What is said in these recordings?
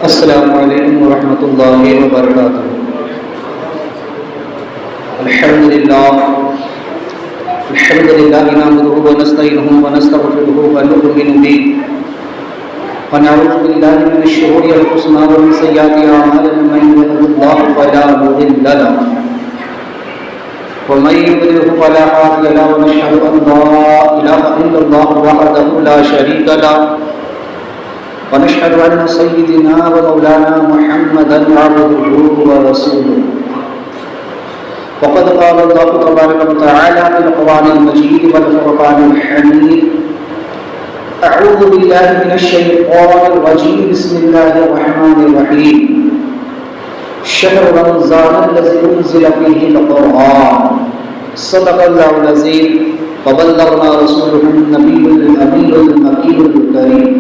السلام علیکم ورحمۃ اللہ وبرکاتہ۔ الحمد للہ نحمده ونستعینه ونستغفره ونؤمن به ونعوذ باللہ من شرور انفسنا ومن سیئات اعمالنا من یهده اللہ فلا مضل له ومن يضلل فلا هادي له ونشهد ان لا اله الا الله وحده لا شريك له ونشهد أن سيدنا ومولانا محمدا عبده ورسوله وقد قال الله تبارك وتعالى في القرآن المجيد والفرقان الحميد أعوذ بالله من الشيطان الرجيم بسم الله الرحمن الرحيم شهر رمضان الذي أنزل فيه القرآن صدق الله العظيم وبلغنا رسوله النبي الأمين المكين الكريم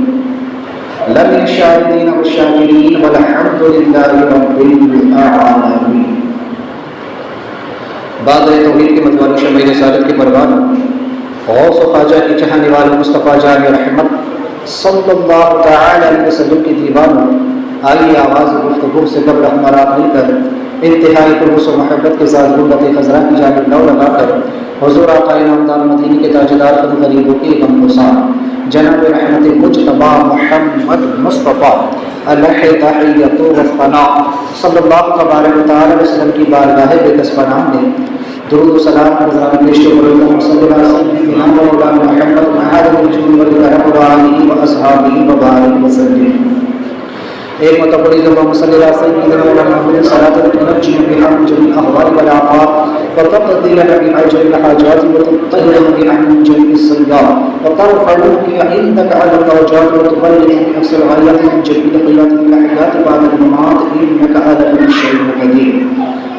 لم الشاهدين والشاكرين والحمد لله رب العالمين۔ بادر توحید کے متوالي شمع رسالت کے پروان غوث و خواجہ کی چاہنے والے مصطفیٰ جان رحمت صلی اللہ تعالی علیہ وسلم کی دیوانوں، آئیے آواز گفتگو سے قبل ہمارا مل کر انتہائی خلوص و محبت کے ساتھ غربت خضراء کی جانب لو لگا کر حضور آقا نامدار مدینے کے تاجدار قدم غریبوں کے غم گسار جناب رحمت مجتبی محمد مصطفیٰ علیہ تحیۃ و ثناء صلی اللہ تبارک و تعالی وسلم کی بارگاہ بقدس پناہ میں درود و سلام حضرات پیش کرتے ہیں صلی اللہ علیہ وسلم محمد محمد علیہ و اصحابہ وبارک وسلم۔ ایک متبری اللہم صلی اللہ علیہ وسلم محمد صلاۃ تنجی بها من جميع الاهوال والآفات وتقضي لنا بها جميع الحاجات وتطهرنا بها من جميع السيئات وترفعنا بها عندك على الدرجات وتبلغنا بأقصى الغايات من جميع الخيرات في الحياة بعد الممات إنك على كل شيء قدير۔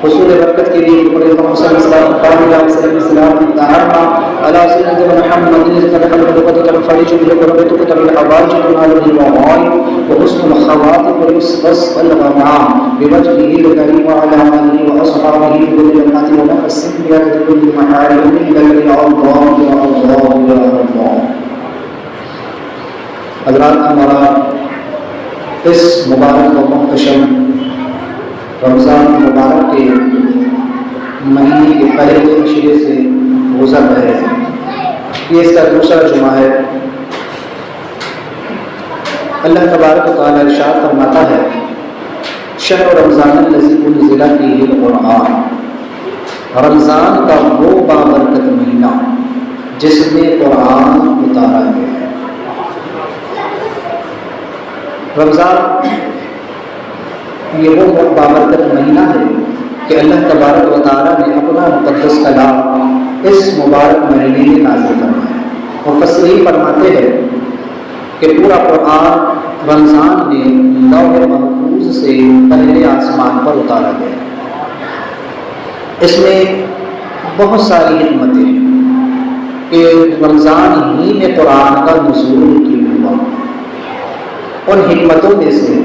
حصول برکت کے لیے بڑے اللہم صلی اللہ علیہ وسلم السلام تعالی علی سیدنا محمد وقت الفرج بالقربۃ وقت الحوائج تنال الرغائب وحسن الخواتم ويستسقى الغمام بوجهه الكريم وعلى آله وأصحابه بكل جنات ونفس بيد كل محارم إلا الله يا الله يا الله۔ حضرات، ہمارا اس مبارک و محتشم رمضان مبارک کے مہینے کے پہلے عشرے سے گزر رہے ہیں۔ یہ اس کا دوسرا جمعہ ہے۔ اللہ تبارک و تعالی ارشاد فرماتا ہے شہر رمضان الذی انزل فیہ القرآن، رمضان کا وہ بابرکت مہینہ جس میں قرآن اتارا گیا ہے۔ رمضان یہ وہ بابرکت مہینہ ہے کہ اللہ تبارک و تعالیٰ نے اپنا مقدس کلام اس مبارک مہینے میں نازل فرمایا۔ مفسرین فرماتے ہیں کہ پورا قرآن رمضان میں لوح محفوظ سے پہلے آسمان پر اتارا گیا۔ اس میں بہت ساری حکمتیں ہیں کہ رمضان ہی میں قرآن کا نزول کیوں ہوا۔ ان حکمتوں میں سے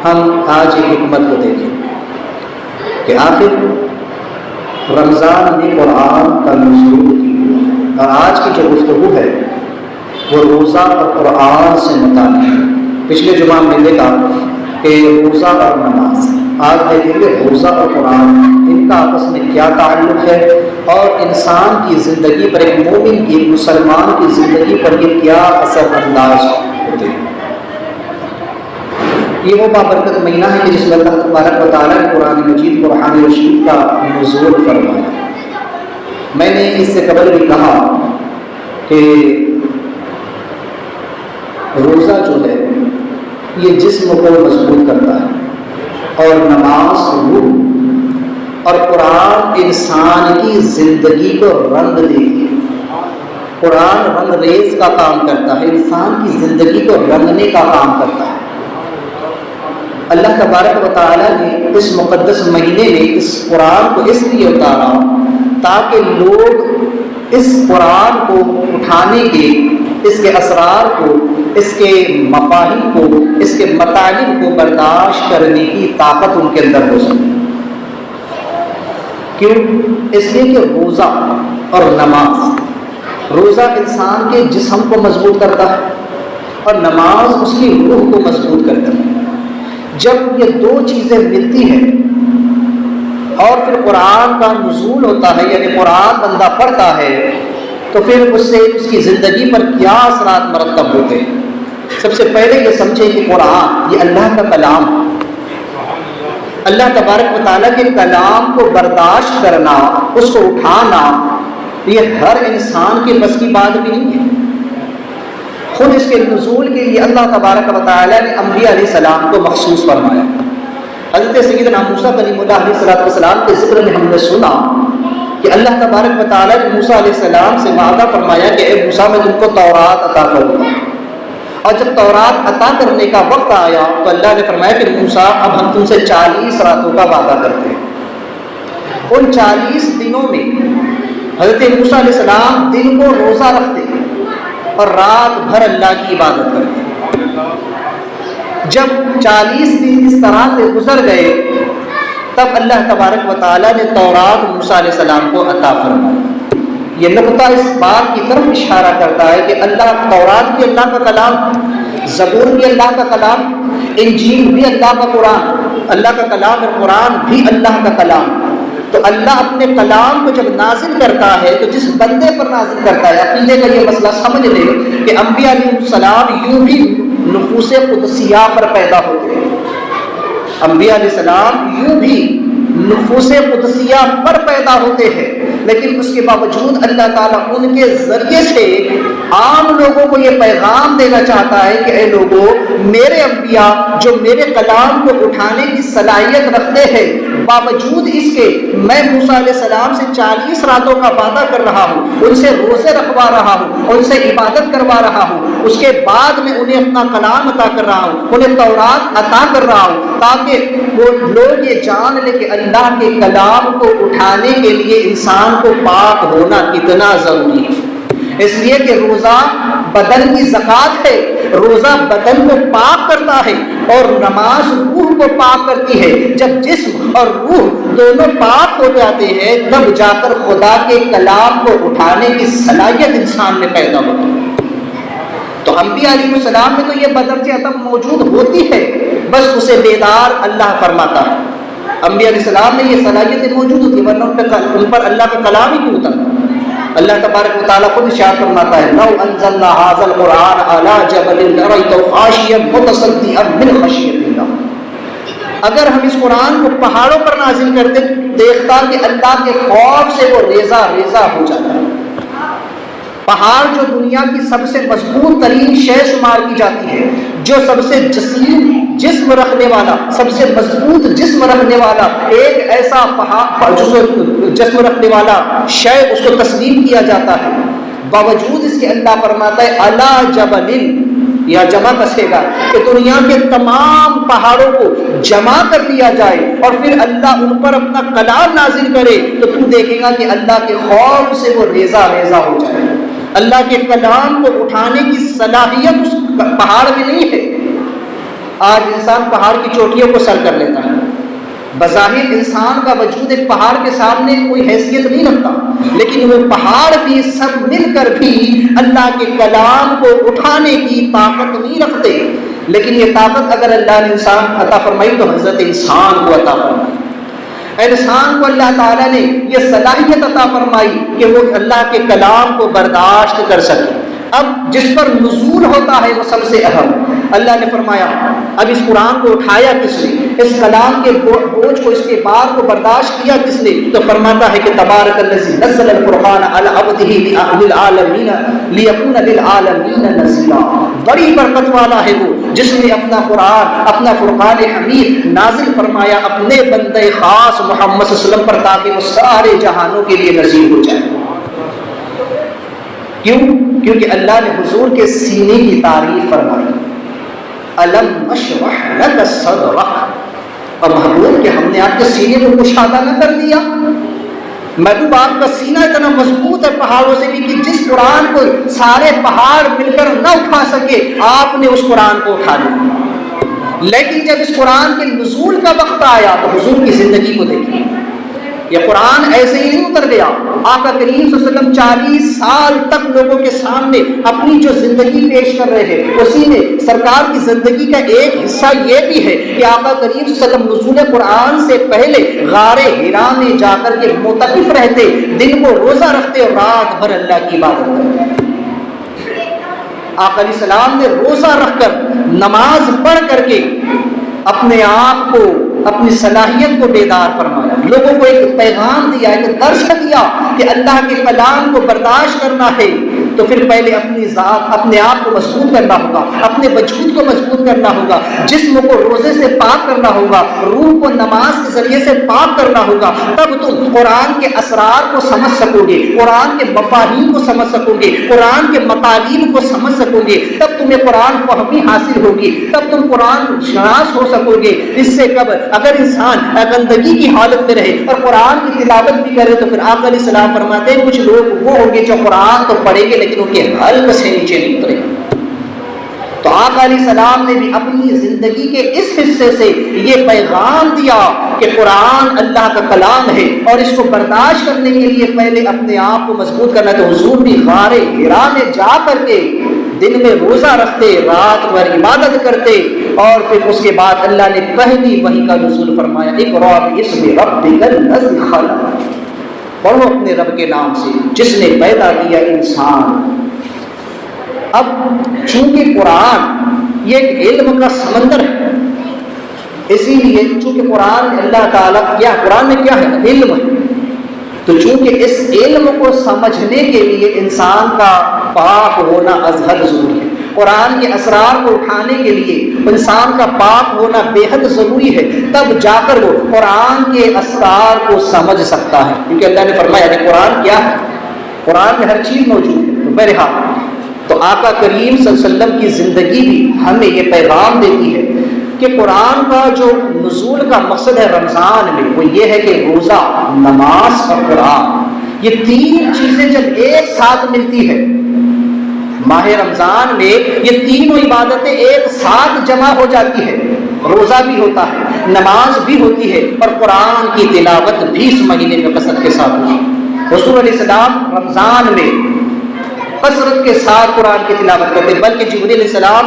ہم آج ایک حکمت کو دیکھیں کہ آخر رمضان میں قرآن کا نزول کیوں ہوا۔ اور آج کی جو گفتگو ہے وہ روزہ اور قرآن سے متعلق ہے۔ پچھلے جمعہ میں دیکھا کہ روزہ اور نماز، آج دیکھیں گے روزہ اور قرآن ان کا آپس میں کیا تعلق ہے اور انسان کی زندگی پر، ایک مومن کی، مسلمان کی زندگی پر یہ کیا اثر انداز ہوتے ہیں۔ یہ وہ بابرکت مہینہ ہے کہ جس میں اللہ تبارک و تعالیٰ نے قرآن مجید قرآن رشید کا نزول فرمایا۔ میں نے اس سے قبل بھی کہا کہ روزہ جو ہے یہ جسم کو مضبوط کرتا ہے اور نماز روح، اور قرآن انسان کی زندگی کو رنگ دیتی ہے۔ قرآن رنگ ریز کا کام کرتا ہے، انسان کی زندگی کو رنگنے کا کام کرتا ہے۔ اللہ تبارک و تعالیٰ نے اس مقدس مہینے میں اس قرآن کو اس لیے اتارا تاکہ لوگ اس قرآن کو اٹھانے کے، اس کے اسرار کو، اس کے مفاہیم کو، اس کے مطالب کو برداشت کرنے کی طاقت ان کے اندر ہو سکے۔ کیوں؟ اس لیے کہ روزہ اور نماز، روزہ انسان کے جسم کو مضبوط کرتا ہے، اور نماز اس کی روح کو مضبوط کرتی ہے۔ جب یہ دو چیزیں ملتی ہیں اور پھر قرآن کا نزول ہوتا ہے، یعنی قرآن بندہ پڑھتا ہے، تو پھر اس سے اس کی زندگی پر کیا اثرات مرتب ہوتے ہیں۔ سب سے پہلے یہ سمجھیں کہ قرآن یہ اللہ کا کلام، اللہ تبارک و تعالیٰ کے کلام کو برداشت کرنا، اس کو اٹھانا، یہ ہر انسان کے بس کی بات بھی نہیں ہے۔ خود اس کے نزول کے لیے اللہ تبارک و تعالیٰ نے انبیاء علیہ السلام کو مخصوص فرمایا۔ حضرت سیدنا موسیٰ کلیم اللہ علیہ السلام کے ذکر میں ہم نے سنا کہ اللہ تبارک و تعالیٰ نے موسیٰ علیہ السلام سے وعدہ فرمایا کہ اے موسیٰ میں تم کو تورات عطا کروں گا، اور جب تورات عطا کرنے کا وقت آیا تو اللہ نے فرمایا کہ موسیٰ اب ہم تم سے 40 راتوں کا وعدہ کرتے ہیں۔ ان 40 دنوں میں حضرت موسیٰ علیہ السلام دن کو روزہ رکھتے اور رات بھر اللہ کی عبادت کرتے۔ جب 40 دن اس طرح سے گزر گئے تب اللہ تبارک و تعالیٰ نے تورات موسیٰ علیہ السلام کو عطا فرمائی۔ یہ نقطہ اس بات کی طرف اشارہ کرتا ہے کہ تورات بھی اللہ کا کلام، زبور بھی اللہ کا کلام، انجیل بھی اللہ کا قرآن، اللہ کا کلام، اور قرآن بھی اللہ کا کلام۔ تو اللہ اپنے کلام کو جب نازل کرتا ہے تو جس بندے پر نازل کرتا ہے، عقیدے کا یہ مسئلہ سمجھ لے کہ انبیاء علیہ السلام یوں بھی نفوس قدسیہ پر پیدا ہوتے ہیں، انبیاء علیہ السلام یوں بھی نفوس قدسیہ پر پیدا ہوتے ہیں، لیکن اس کے باوجود اللہ تعالیٰ ان کے ذریعے سے عام لوگوں کو یہ پیغام دینا چاہتا ہے کہ اے لوگوں، میرے انبیاء جو میرے کلام کو اٹھانے کی صلاحیت رکھتے ہیں، باوجود اس کے میں موسیٰ علیہ السلام سے 40 راتوں کا وعدہ کر رہا ہوں، ان سے روزے رکھوا رہا ہوں، ان سے عبادت کروا رہا ہوں، اس کے بعد میں انہیں اپنا کلام عطا کر رہا ہوں، انہیں تورات عطا کر رہا ہوں، تاکہ وہ لوگ یہ جان لیں کہ اللہ کے کلام کو اٹھانے کے لیے انسان کو پاک ہونا کتنا ضروری ہے۔ اس لیے کہ روزہ بدن کی زکوٰۃ ہے، روزہ بدن کو پاک کرتا ہے، اور نماز روح کو پاک کرتی ہے۔ جب جسم اور روح دونوں پاک ہو جاتے ہیں تب جا کر خدا کے کلام کو اٹھانے کی صلاحیت انسان میں پیدا ہوتی ہے۔ تو انبیاء علیہ السلام میں تو یہ بدرجہ عدم موجود ہوتی ہے، بس اسے بیدار اللہ فرماتا ہے۔ انبیاء علیہ السلام میں یہ صلاحیتیں موجود ہوتی ہیں، ورنہ ان پر اللہ کا کلام ہی کیوں اترتا؟ اللہ تبارک و تعالیٰ خود ارشاد فرماتا ہے لو انزلنا هذا القرآن على جبل لرأيته خاشعا متصدعا من خشیۃ اللہ، اگر ہم اس قرآن کو پہاڑوں پر نازل کرتے دیکھتا کہ اللہ کے خوف سے وہ ریزہ ریزہ ہو جاتا ہے۔ پہاڑ جو دنیا کی سب سے مضبوط ترین شے شمار کی جاتی ہے، جو سب سے جسیم جسم رکھنے والا، سب سے مضبوط جسم رکھنے والا ایک ایسا پہاڑ جسم رکھنے والا شے اس کو تسلیم کیا جاتا ہے، باوجود اس کے اللہ فرماتا ہے الا جبل، یا جمع کسے گا کہ دنیا کے تمام پہاڑوں کو جمع کر دیا جائے اور پھر اللہ ان پر اپنا کلام نازل کرے تو تو دیکھے گا کہ اللہ کے خوف سے وہ ریزہ ریزہ ہو جائے۔ اللہ کے کلام کو اٹھانے کی صلاحیت اس پہاڑ میں نہیں ہے۔ آج انسان پہاڑ کی چوٹیوں کو سر کر لیتا ہے، بظاہر انسان کا وجود ایک پہاڑ کے سامنے کوئی حیثیت نہیں رکھتا، لیکن وہ پہاڑ بھی سب مل کر بھی اللہ کے کلام کو اٹھانے کی طاقت نہیں رکھتے۔ لیکن یہ طاقت اگر اللہ نے انسان عطا فرمائی تو حضرت انسان کو عطا فرمائی۔ انسان کو اللہ تعالیٰ نے یہ صلاحیت عطا فرمائی کہ وہ اللہ کے کلام کو برداشت کر سکے۔ اب جس پر نزول ہوتا ہے وہ سب سے اہم، اللہ نے فرمایا اب اس قرآن کو اٹھایا کس نے، اس کلام کے بوجھ کو، اس کے بار کو برداشت کیا کس نے؟ تو فرماتا ہے کہ تبارک الذی نزل الفرقان علی عبدہ للعالمین لیکون للعالمین نذیرا، بڑی برکت والا ہے وہ جس نے اپنا قرآن، اپنا فرقان حمید نازل فرمایا اپنے بندے خاص محمد صلی اللہ علیہ وسلم پر تاکہ وہ سارے جہانوں کے لیے نذیر ہو جائے۔ کیوں؟ کیونکہ اللہ نے حضور کے سینے کی تعریف فرمائی، الم نشرح لک صدرک، اور محبوب کہ ہم نے آپ کے سینے کو کشادہ نہ کر دیا؟ محبوب آپ کا سینہ اتنا مضبوط ہے پہاڑوں سے بھی کہ جس قرآن کو سارے پہاڑ مل کر نہ اٹھا سکے آپ نے اس قرآن کو اٹھا لیا۔ لیکن جب اس قرآن کے نزول کا وقت آیا تو حضور کی زندگی کو دیکھیں، یہ قرآن ایسے ہی نہیں اتر گیا. آقا کریم صلی اللہ علیہ وسلم 40 سال تک لوگوں کے سامنے اپنی جو زندگی پیش کر رہے ہیں، اسی میں سرکار کی زندگی کا ایک حصہ یہ بھی ہے کہ آقا کریم صلی اللہ علیہ وسلم نزول قرآن سے پہلے غار حرا میں جا کر کے معتکف رہتے، دن کو روزہ رکھتے اور رات بھر اللہ کی عبادت کرتے. آقا علیہ السلام نے روزہ رکھ کر، نماز پڑھ کر کے اپنے آپ کو، اپنی صلاحیت کو بیدار فرمایا، لوگوں کو ایک پیغام دیا، ایک درس دیا کہ اللہ کے کلام کو برداشت کرنا ہے تو پھر پہلے اپنی ذات، اپنے آپ کو مضبوط کرنا ہوگا، اپنے وجود کو مضبوط کرنا ہوگا، جسم کو روزے سے پاک کرنا ہوگا، روح کو نماز کے ذریعے سے پاک کرنا ہوگا. تب تم قرآن کے اسرار کو سمجھ سکو گے، قرآن کے مفاہیم کو سمجھ سکو گے، قرآن کے مطالب کو سمجھ سکو گے. تب تمہیں قرآن فہمی حاصل ہوگی، تب تم قرآن شناس ہو سکو گے. اس سے قبل اگر انسان گندگی کی حالت میں رہے اور قرآن کی تلاوت بھی کرے تو پھر آقا علیہ السلام فرماتے ہیں کچھ لوگ وہ ہوں گے جو قرآن تو پڑھیں گے لیکن ان کے حلق سے نیچے نہیں اترے. تو آقا علیہ السلام نے بھی اپنی زندگی کے اس حصے سے یہ پیغام دیا کہ قرآن اللہ کا کلام ہے اور اس کو برداشت کرنے کے لیے پہلے اپنے آپ کو مضبوط کرنا. تو حضور بھی غار حرا میں جا کر کے دن میں روزہ رکھتے، رات بھر عبادت کرتے، اور پھر اس کے بعد اللہ نے پہلی وحی کا نزول فرمایا، اقرأ باسم ربک الذی خلق، پڑھو اپنے رب کے نام سے جس نے پیدا کیا انسان. اب چونکہ قرآن یہ ایک علم کا سمندر ہے، اسی لیے چونکہ قرآن اللہ تعالیٰ کیا، قرآن میں کیا ہے؟ علم ہے. تو چونکہ اس علم کو سمجھنے کے لیے انسان کا پاک ہونا ازحد ضروری ہے، قرآن کے اسرار کو اٹھانے کے لیے انسان کا پاک ہونا بے حد ضروری ہے، تب جا کر وہ قرآن کے اسرار کو سمجھ سکتا ہے. کیونکہ اللہ نے فرمایا کہ قرآن کیا ہے؟ قرآن میں ہر چیز موجود ہے. تو بہرحال تو آقا کریم صلی اللہ علیہ وسلم کی زندگی بھی ہمیں یہ پیغام دیتی ہے کہ قرآن کا جو نزول کا مقصد ہے رمضان میں وہ یہ ہے کہ روزہ، نماز اور قرآن، یہ تین چیزیں جب ایک ساتھ ملتی ہے ماہ رمضان میں، یہ تینوں عبادتیں ایک ساتھ جمع ہو جاتی ہے. روزہ بھی ہوتا ہے، نماز بھی ہوتی ہے اور قرآن کی تلاوت بھی اس مہینے میں کثرت کے ساتھ ہوئی. رسول علیہ السلام رمضان میں کثرت کے ساتھ قرآن کی تلاوت کرتے، بلکہ جبریل علیہ السلام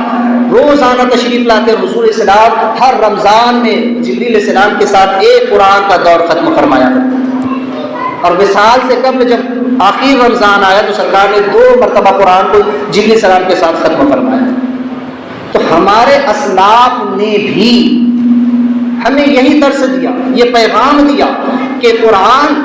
روزانہ تشریف لاتے. رسول علیہ السلام ہر رمضان میں جبریل علیہ السلام کے ساتھ ایک قرآن کا دور ختم فرمایا کرتے. اور وصال سے قبل جب آخر رمضان آیا تو سرکار نے 2 مرتبہ قرآن کو جبریل علیہ السلام کے ساتھ ختم فرمایا. تو ہمارے اسلاف نے بھی ہمیں یہی درس دیا، یہ پیغام دیا کہ قرآن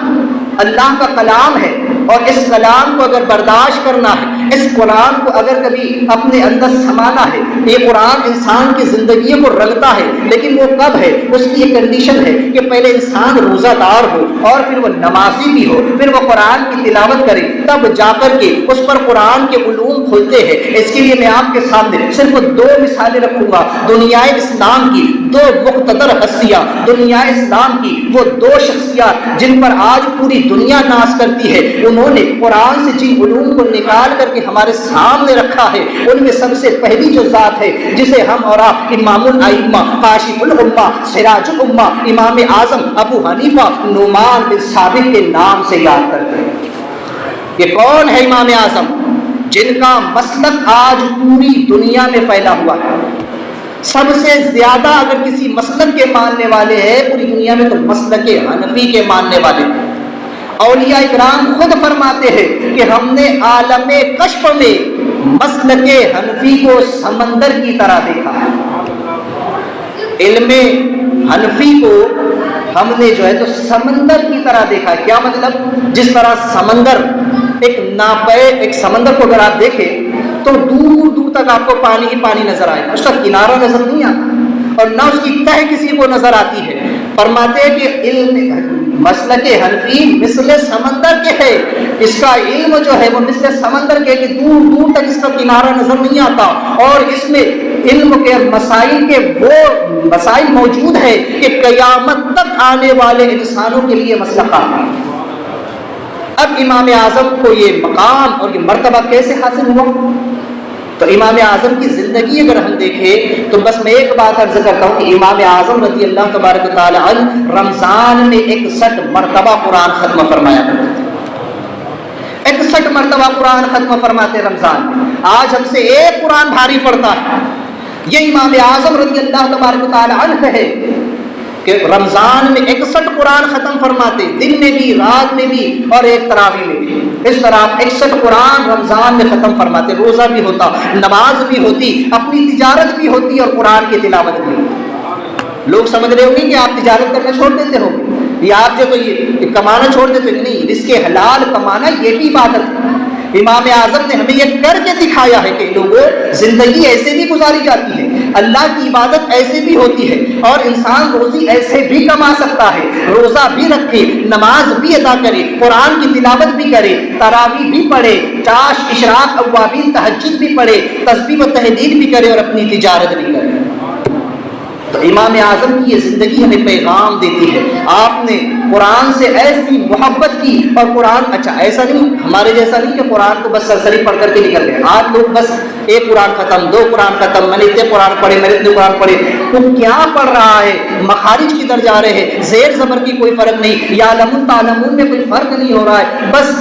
اللہ کا کلام ہے اور اس کلام کو اگر برداشت کرنا ہے، اس قرآن کو اگر کبھی اپنے اندر سمانا ہے، یہ قرآن انسان کی زندگی کو رنگتا ہے. لیکن وہ کب ہے؟ اس کی یہ کنڈیشن ہے کہ پہلے انسان روزہ دار ہو اور پھر وہ نمازی بھی ہو، پھر وہ قرآن کی تلاوت کرے، تب جا کر کے اس پر قرآن کے علوم کھلتے ہیں. اس کے لیے میں آپ کے سامنے صرف 2 مثالیں رکھوں گا. دنیا اسلام کی 2 مقتدر ہستیاں، دنیا اسلام کی وہ 2 شخصیات جن پر آج پوری دنیا ناز کرتی ہے، انہوں نے قرآن سے جن علوم کو نکال کر کے ہمارے سامنے رکھا ہے، ان میں سب سے پہلی جو ذات ہے جسے ہم اور آپ امام الائمہ، کاشف الامہ، سراج الامہ، امام اعظم ابو حنیفہ نعمان بن ثابت کے نام سے یاد کرتے ہیں. یہ کون ہے امام اعظم؟ جن کا مسلک آج پوری دنیا میں پھیلا ہوا ہے. سب سے زیادہ اگر کسی مسلک کے ماننے والے ہیں پوری دنیا میں تو مسلک حنفی کے ماننے والے ہیں. اولیاء اکرام خود فرماتے ہیں کہ ہم نے عالم کشف میں مسلک حنفی کو سمندر کی طرح دیکھا ہے. علم حنفی کو ہم نے جو ہے تو سمندر کی طرح دیکھا ہے. کیا مطلب؟ جس طرح سمندر ایک ناپے، ایک سمندر کو اگر آپ دیکھیں تو دور دور تک آپ کو پانی ہی پانی نظر آئے گا، اس کا کنارہ نظر نہیں آتا اور نہ اس کی تہ کسی کو نظر آتی ہے. فرماتے ہیں کہ علم مسلک حنفی مثل سمندر کے ہے، اس کا علم جو ہے وہ مثل سمندر کے، کہ دور دور تک اس کا کنارہ نظر نہیں آتا اور اس میں علم کے مسائل کے وہ مسائل موجود ہیں کہ قیامت تک آنے والے انسانوں کے لیے مسئلہ کافی. اب امام اعظم کو یہ مقام اور یہ مرتبہ کیسے حاصل ہوا؟ تو امام اعظم کی زندگی اگر ہم دیکھیں تو بس میں ایک بات عرض کرتا ہوں کہ امام اعظم رضی اللہ تبارک و تعالی عنہ رمضان میں 61 مرتبہ قرآن ختم فرمایا کرتے تھے، 61 مرتبہ قرآن ختم فرماتے رمضان میں۔ آج ہم سے ایک قرآن بھاری پڑتا ہے، یہ امام اعظم رضی اللہ تبارک و تعالی عنہ ہے کہ رمضان میں 61 قرآن ختم فرماتے، دن میں بھی، رات میں بھی، اور ایک تراویح میں بھی۔ اس طرح 61 قرآن رمضان میں ختم فرماتے، روزہ بھی ہوتا، نماز بھی ہوتی، اپنی تجارت بھی ہوتی اور قرآن کی تلاوت بھی ہوتی۔ لوگ سمجھ رہے ہوں گے کہ آپ تجارت کرنا چھوڑ دیتے ہو یا آپ جو تو یہ کمانا چھوڑ دیتے، نہیں، رزق حلال کمانا یہ بھی عبادت ہے۔ امام اعظم نے ہمیں یہ کر کے دکھایا ہے کہ لوگوں زندگی ایسے بھی گزاری جاتی ہے، اللہ کی عبادت ایسے بھی ہوتی ہے، اور انسان روزی ایسے بھی کما سکتا ہے، روزہ بھی رکھے، نماز بھی ادا کرے، قرآن کی تلاوت بھی کرے، تراویح بھی پڑھے، چاش اشراق اوابین تہجد بھی پڑھے، تسبیح و تحلیل بھی کرے اور اپنی تجارت بھی کرے۔ تو امام اعظم کی یہ زندگی ہمیں پیغام دیتی ہے۔ آپ نے قرآن سے ایسی محبت کی، اور قرآن اچھا ایسا نہیں ہمارے جیسا نہیں کہ قرآن کو بس سرسری پڑھ کر کے نکل گئے۔ آج لوگ بس ایک قرآن ختم، 2 قرآن ختم، میں نے اتنے قرآن پڑھے، میں نے اتنے قرآن پڑھے۔ تو کیا پڑھ رہا ہے؟ مخارج کدھر جا رہے ہیں؟ زیر زبر کی کوئی فرق نہیں، یا لمن تعلمون میں کوئی فرق نہیں ہو رہا ہے، بس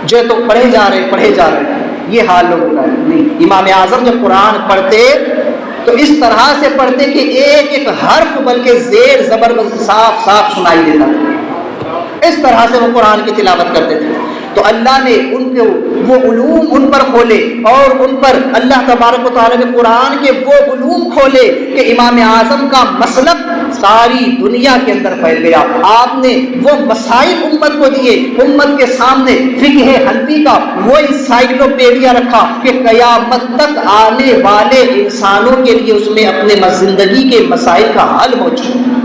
جو تو پڑھے جا رہے ہیں۔ یہ حال لوگوں کا نہیں۔ امام اعظم جب قرآن پڑھتے تو اس طرح سے پڑھتے کہ ایک ایک حرف بلکہ زیر زبر صاف صاف سنائی دیتا تھا، اس طرح سے وہ قرآن کی تلاوت کرتے تھے۔ تو اللہ نے ان کو وہ علوم ان پر کھولے، اور ان پر اللہ تبارک و تعالیٰ نے قرآن کے وہ علوم کھولے کہ امام اعظم کا مسلک ساری دنیا کے اندر پھیل گیا۔ آپ نے وہ مسائل امت کو دیے، امت کے سامنے فقہ حنفی کا وہ انسائکلوپیڈیا رکھا کہ قیامت تک آنے والے انسانوں کے لیے اس میں اپنے زندگی کے مسائل کا حل موجود ہے۔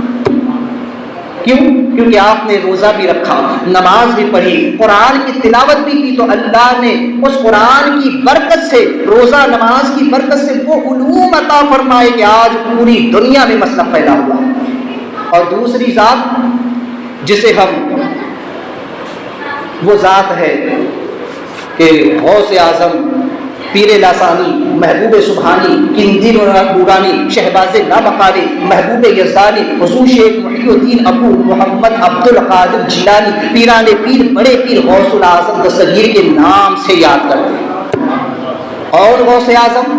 کیوں؟ کیونکہ آپ نے روزہ بھی رکھا، نماز بھی پڑھی، قرآن کی تلاوت بھی کی، تو اللہ نے اس قرآن کی برکت سے، روزہ نماز کی برکت سے وہ علوم عطا فرمائے کہ آج پوری دنیا میں مسلک پھیلا ہوا ہے۔ اور دوسری ذات جسے ہم، وہ ذات ہے کہ غوث اعظم، پیر لاسانی، محبوب سبحانی، قندیل نورانی، شہباز لامقامی، محبوب یزدانی، حضور شیخ محی الدین ابو محمد عبد القادر جیلانی، پیران پیر، بڑے پیر غوث الاعظم دستگیر کے نام سے یاد کرتے ہیں۔ اور غوث اعظم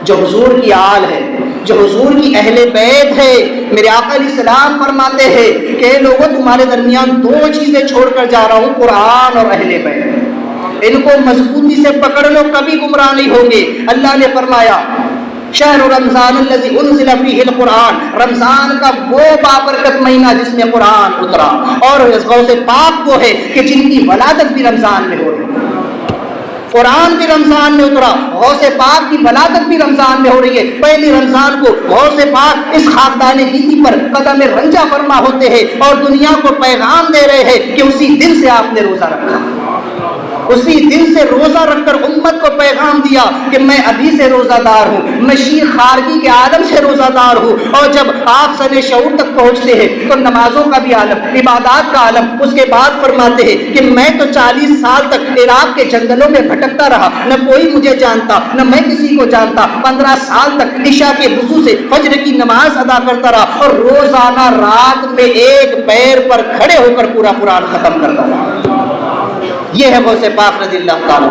جو حضور کی آل ہے، جو حضور کی اہل بیت ہے، میرے آقا علیہ السلام فرماتے ہیں کہ لوگوں تمہارے درمیان 2 چیزیں چھوڑ کر جا رہا ہوں، قرآن اور اہل بیت، ان کو مضبوطی سے پکڑ لو، کبھی گمراہ نہیں ہوں گے۔ اللہ نے فرمایا شہر رمضان الذی انزل فیہ القرآن، رمضان کا وہ بابرکت مہینہ جس میں قرآن اترا، اور غوث پاک وہ ہے کہ جن کی ولادت بھی رمضان میں ہو رہی ہے، قرآن بھی رمضان میں اترا، غوث پاک کی ولادت بھی رمضان میں ہو رہی ہے۔ پہلی رمضان کو غوث پاک اس خاکدان گیتی پر قدم رنجہ فرما ہوتے ہیں اور دنیا کو پیغام دے رہے ہیں کہ اسی دن سے آپ نے روزہ رکھا، اسی دن سے روزہ رکھ کر امت کو پیغام دیا کہ میں ابھی سے روزہ دار ہوں، میں شیر خارگی کے عالم سے روزہ دار ہوں۔ اور جب آپ سن شعور تک پہنچتے ہیں تو نمازوں کا بھی عالم، عبادات کا عالم، اس کے بعد فرماتے ہیں کہ میں تو 40 سال تک عراق کے جنگلوں میں بھٹکتا رہا، نہ کوئی مجھے جانتا نہ میں کسی کو جانتا، 15 سال تک عشاء کے وضو سے فجر کی نماز ادا کرتا رہا، اور روزانہ رات میں ایک پیر پر کھڑے ہو کر پورا قرآن ختم کرتا رہا۔ یہ ہے غوث پاک رضی اللہ تعالیٰ،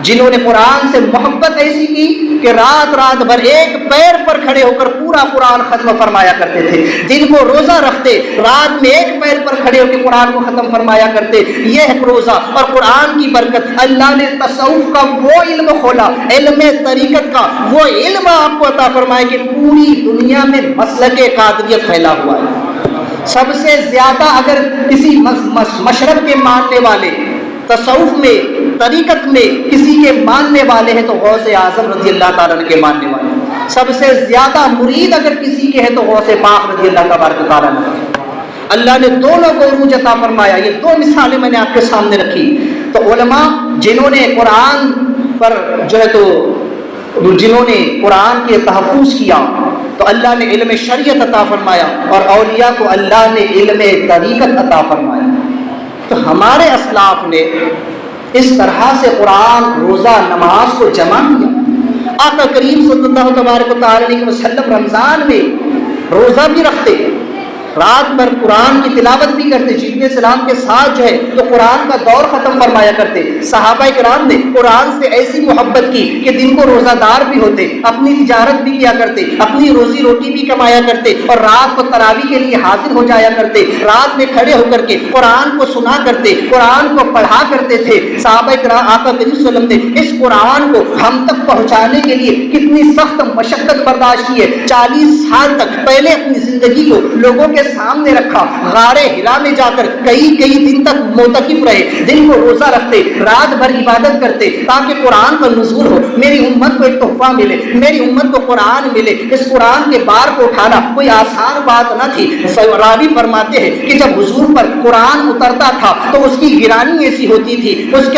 جنہوں نے قرآن سے محبت ایسی کی کہ رات رات بھر ایک پیر پر کھڑے ہو کر پورا قرآن ختم فرمایا کرتے تھے، دن کو روزہ رکھتے، رات میں ایک پیر پر کھڑے ہو کے قرآن کو ختم فرمایا کرتے۔ یہ ہے روزہ اور قرآن کی برکت۔ اللہ نے تصوف کا وہ علم کھولا، علم طریقت کا وہ علم آپ کو عطا فرمایا کہ پوری دنیا میں مسلک قادریت پھیلا ہوا ہے۔ سب سے زیادہ اگر کسی مشرب کے ماننے والے، تصوف میں، طریقت میں کسی کے ماننے والے ہیں تو غوث اعظم رضی اللہ تعالیٰ کے ماننے والے ہیں۔ سب سے زیادہ مرید اگر کسی کے ہیں تو غوث پاک رضی اللہ تبارک تعالیٰ نے۔ اللہ نے دونوں کو عروج عطا فرمایا۔ یہ 2 مثالیں میں نے آپ کے سامنے رکھی۔ تو علماء جنہوں نے قرآن پر جو ہے تو جنہوں نے قرآن کے تحفظ کیا تو اللہ نے علم شریعت عطا فرمایا، اور اولیاء کو اللہ نے علم طریقت عطا فرمایا۔ تو ہمارے اسلاف نے اس طرح سے قرآن، روزہ، نماز کو جمع کیا، آقا کریم صلی اللہ تبارک و تعالی علیہ وسلم رمضان میں روزہ بھی رکھتے، رات بھر قرآن کی تلاوت بھی کرتے، جبریل السلام کے ساتھ جو ہے تو قرآن کا دور ختم فرمایا کرتے۔ صحابہ کرام نے قرآن سے ایسی محبت کی کہ دن کو روزہ دار بھی ہوتے، اپنی تجارت بھی کیا کرتے، اپنی روزی روٹی بھی کمایا کرتے، اور رات کو تراویح کے لیے حاضر ہو جایا کرتے، رات میں کھڑے ہو کر کے قرآن کو سنا کرتے، قرآن کو پڑھا کرتے تھے۔ صحابہ کرام آقا کریم صلی اللہ علیہ وسلم نے اس قرآن کو ہم تک پہنچانے کے لیے کتنی سخت مشقت برداشت کی ہے۔ 40 سال تک پہلے اپنی زندگی کو لوگوں کے سامنے رکھا، غار ہرا میں جا کر کئی دن تک معتکف رہے، دن کو روزہ رکھتے، رات بھر عبادت کرتے تاکہ قرآن کا نزول ہو، میری امت کو ایک تحفہ ملے، میری امت کو قرآن ملے۔ اس قرآن کے بار کو اٹھانا کوئی آسان بات نہ تھی۔ راوی فرماتے ہیں کہ جب حضور پر قرآن اترتا تھا تو اس کی گرانی ایسی ہوتی تھی، اس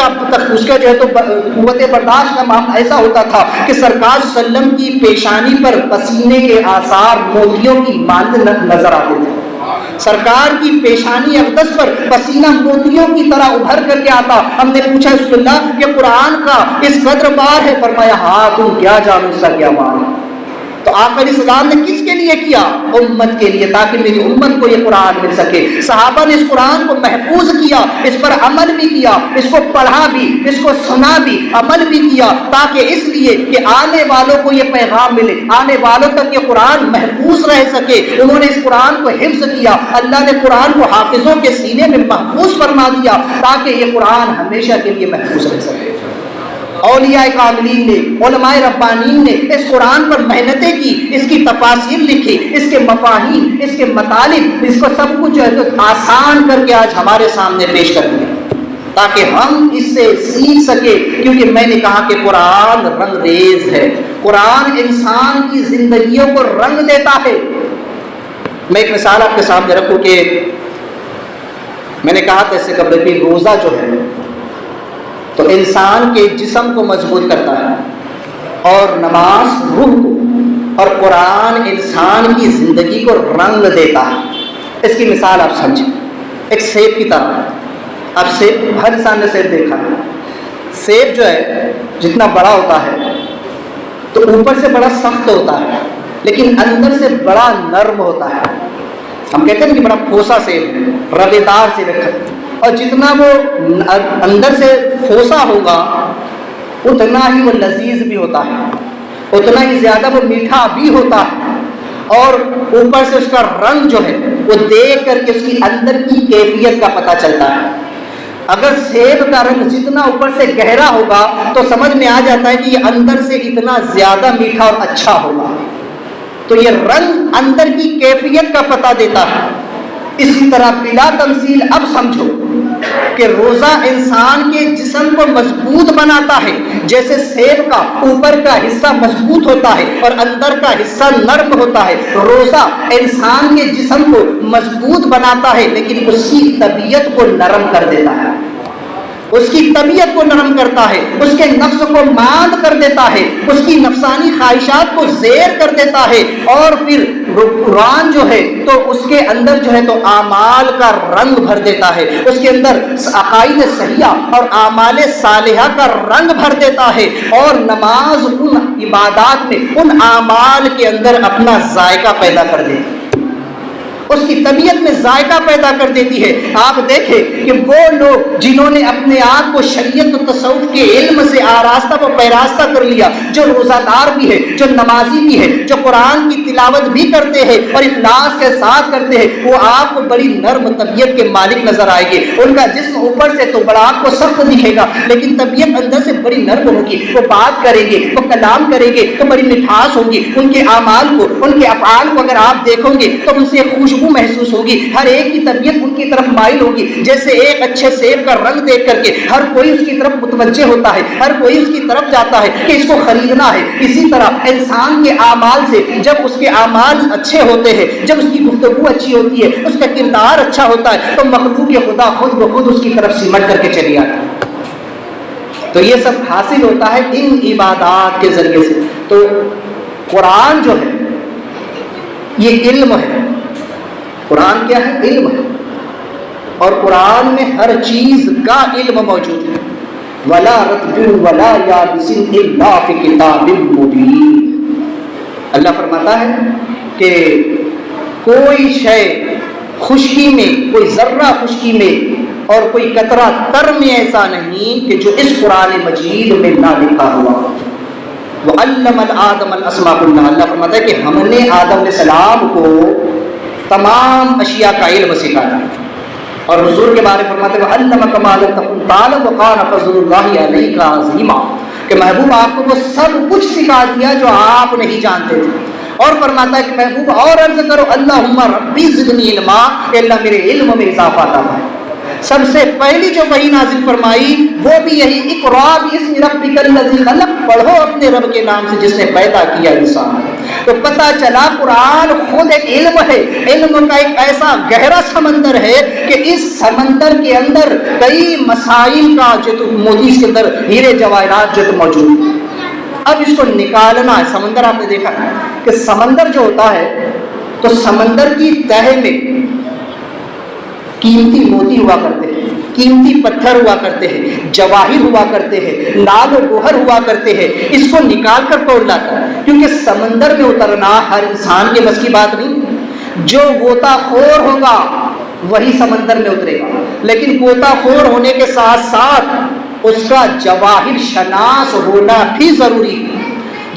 کا جو ہے تو قوت برداشت کا معاملہ ایسا ہوتا تھا کہ سرکار صلی اللہ علیہ وسلم کی پیشانی پر پسینے کے آثار موتیوں کی مانند نظر آتے تھے۔ سرکار کی پیشانی اقدس پر پسینہ موتیوں کی طرح ابھر کر کے آتا۔ ہم نے پوچھا رسول اللہ کہ قرآن کا اس قدر بار ہے؟ فرمایا ہاں تم کیا جانو اس کا کیا بار ہے۔ تو آقا علیہ السلام نے کس کے لیے کیا؟ امت کے لیے، تاکہ میری امت کو یہ قرآن مل سکے۔ صحابہ نے اس قرآن کو محفوظ کیا، اس پر عمل بھی کیا، اس کو پڑھا بھی، اس کو سنا بھی، عمل بھی کیا، تاکہ اس لیے کہ آنے والوں کو یہ پیغام ملے، آنے والوں تک یہ قرآن محفوظ رہ سکے۔ انہوں نے اس قرآن کو حفظ کیا، اللہ نے قرآن کو حافظوں کے سینے میں محفوظ فرما دیا تاکہ یہ قرآن ہمیشہ کے لیے محفوظ رہ سکے۔ اولیاء کاملین نے، علماء ربانین نے اس قرآن پر محنتیں کی، اس کی تفاسیر لکھی، اس کے مفاہیم، اس کے مطالب، اس کو سب کچھ جو ہے آسان کر کے آج ہمارے سامنے پیش کر دیا تاکہ ہم اس سے سیکھ سکے۔ کیونکہ میں نے کہا کہ قرآن رنگ ریز ہے، قرآن انسان کی زندگیوں کو رنگ دیتا ہے۔ میں ایک مثال آپ کے سامنے رکھوں کہ میں نے کہا تھا اس سے قبل بھی، روزہ جو ہے تو انسان کے جسم کو مضبوط کرتا ہے، اور نماز روح کو، اور قرآن انسان کی زندگی کو رنگ دیتا ہے۔ اس کی مثال آپ سمجھیں، ایک سیب کی طرح۔ اب سیب، ہر انسان نے سیب دیکھا ہے۔ سیب جو ہے جتنا بڑا ہوتا ہے تو اوپر سے بڑا سخت ہوتا ہے، لیکن اندر سے بڑا نرم ہوتا ہے۔ ہم کہتے ہیں کہ بڑا پھوسا سیب، روے دار سیب ہے، اور جتنا وہ اندر سے پھوسا ہوگا اتنا ہی وہ لذیذ بھی ہوتا ہے، اتنا ہی زیادہ وہ میٹھا بھی ہوتا ہے، اور اوپر سے اس کا رنگ جو ہے وہ دیکھ کر کے اس کی اندر کی کیفیت کا پتہ چلتا ہے۔ اگر سیب کا رنگ جتنا اوپر سے گہرا ہوگا تو سمجھ میں آ جاتا ہے کہ یہ اندر سے اتنا زیادہ میٹھا اور اچھا ہوگا۔ تو یہ رنگ اندر کی کیفیت کا پتہ دیتا ہے۔ اسی طرح بلا تمثیل اب سمجھو کہ روزہ انسان کے جسم کو مضبوط بناتا ہے، جیسے سیب کا اوپر کا حصہ مضبوط ہوتا ہے اور اندر کا حصہ نرم ہوتا ہے۔ روزہ انسان کے جسم کو مضبوط بناتا ہے، لیکن اس کی طبیعت کو نرم کر دیتا ہے، اس کی طبیعت کو نرم کرتا ہے، اس کے نفس کو ماند کر دیتا ہے، اس کی نفسانی خواہشات کو زیر کر دیتا ہے، اور پھر قرآن جو ہے تو اس کے اندر جو ہے تو اعمال کا رنگ بھر دیتا ہے، اس کے اندر عقائد صحیحہ اور اعمال صالحہ کا رنگ بھر دیتا ہے، اور نماز ان عبادات میں، ان اعمال کے اندر اپنا ذائقہ پیدا کر دیتی ہے، اس کی طبیعت میں ذائقہ پیدا کر دیتی ہے۔ آپ دیکھیں کہ وہ لوگ جنہوں نے اپنے آپ کو شریعت و تصوف کے علم سے آراستہ و پیراستہ کر لیا، جو روزہ دار بھی ہے، جو نمازی بھی ہے، جو قرآن کی تلاوت بھی کرتے ہیں اور اخلاص کے ساتھ کرتے ہیں، وہ آپ کو بڑی نرم طبیعت کے مالک نظر آئے گے۔ ان کا جسم اوپر سے تو بڑا آپ کو سخت دکھے گا، لیکن طبیعت اندر سے بڑی نرم ہوگی، وہ بات کریں گے، وہ کلام کریں گے تو بڑی مٹھاس ہوگی۔ ان کے اعمال کو، ان کے افعال کو اگر آپ دیکھو گے تو ان سے خوشبو محسوس ہوگی، ہر ایک کی طبیعت ان کی طرف مائل ہوگی۔ جیسے ایک اچھے سیب کا رنگ دیکھ کر کے ہر کوئی اس کی طرف متوجہ ہوتا ہے، ہر کوئی اس کی طرف جاتا ہے کہ اس کو خریدنا ہے، اسی طرح انسان کے اعمال سے جب اس کے اعمال اچھے ہوتے ہیں، جب اس کی گفتگو اچھی ہوتی ہے، اس کا کردار اچھا ہوتا ہے، تو مخلوق خدا خود بخود اس کی طرف سمٹ کر کے چلی آتی ہے۔ تو یہ سب حاصل ہوتا ہے ان عبادات کے ذریعے سے۔ تو قرآن جو ہے یہ علم ہے، قرآن کیا ہے؟ علم ہے، اور قرآن میں ہر چیز کا علم موجود ہے۔ ولا رطب ولا یابس الا فی کتاب مبین۔ اللہ فرماتا ہے کہ کوئی شے خشکی میں، کوئی ذرہ خشکی میں اور کوئی قطرہ تر میں ایسا نہیں کہ جو اس قرآن مجید میں نہ لکھا ہوا۔ وَعَلَّمَ آدَمَ الْأَسْمَاءَ كُلَّهَا، اللہ فرماتا ہے کہ ہم نے آدم علیہ السلام کو تمام اشیاء کا علم سکھایا۔ اور حضور کے بارے میں فرماتے ہیں وَعَلَّمَكَ مَا لَمْ تَكُنْ تَعْلَمْ وَكَانَ فَضْلُ اللَّهِ عَلَيْكَ عَظِيمًا، کہ محبوب آپ کو وہ سب کچھ سکھا دیا جو آپ نہیں جانتے تھے۔ اور فرماتا ہے کہ محبوب اور عرض کرو اللہم ربی زدنی علما، کہ اللہ میرے علم میں اضافہ عطا فرما۔ سب سے پہلی جو وحی نازل فرمائی وہ بھی یہی اقرا باسم ربک الذی خلق، پڑھو اپنے رب کے نام سے جس نے پیدا کیا انسان۔ تو پتہ چلا قرآن خود ایک علم ہے، علم کا ایک ایسا گہرا سمندر ہے کہ اس سمندر کے اندر کئی مسائل کا جو موتی، اس کے اندر ہیرے جواہرات جو موجود ہیں۔ اب اس کو نکالنا ہے۔ سمندر آپ نے دیکھا ہے کہ سمندر جو ہوتا ہے تو سمندر کی تہہ میں قیمتی موتی ہوا کرتے ہیں، قیمتی پتھر ہوا کرتے ہیں، جواہر ہوا کرتے ہیں، لال و گوہر ہوا کرتے ہیں۔ اس کو نکال کر کون لاتا ہے؟ کیونکہ سمندر میں اترنا ہر انسان کے بس کی بات نہیں۔ جو غوطہ خور ہوگا وہی سمندر میں اترے گا، لیکن غوطہ خور ہونے کے ساتھ ساتھ اس کا جواہر شناس ہونا بھی ضروری ہے،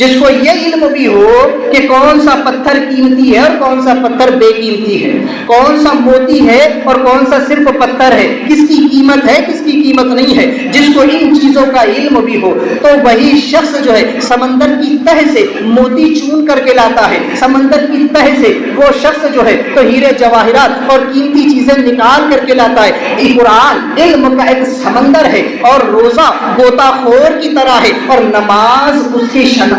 جس کو یہ علم بھی ہو کہ کون سا پتھر قیمتی ہے اور کون سا پتھر بے قیمتی ہے، کون سا موتی ہے اور کون سا صرف پتھر ہے، کس کی قیمت ہے کس کی قیمت نہیں ہے۔ جس کو ان چیزوں کا علم بھی ہو تو وہی شخص جو ہے سمندر کی تہ سے موتی چون کر کے لاتا ہے، سمندر کی تہ سے وہ شخص جو ہے تو ہیرے جواہرات اور قیمتی چیزیں نکال کر کے لاتا ہے۔ یہ قرآن علم کا ایک سمندر ہے، اور روزہ غوطہ خور کی طرح ہے، اور نماز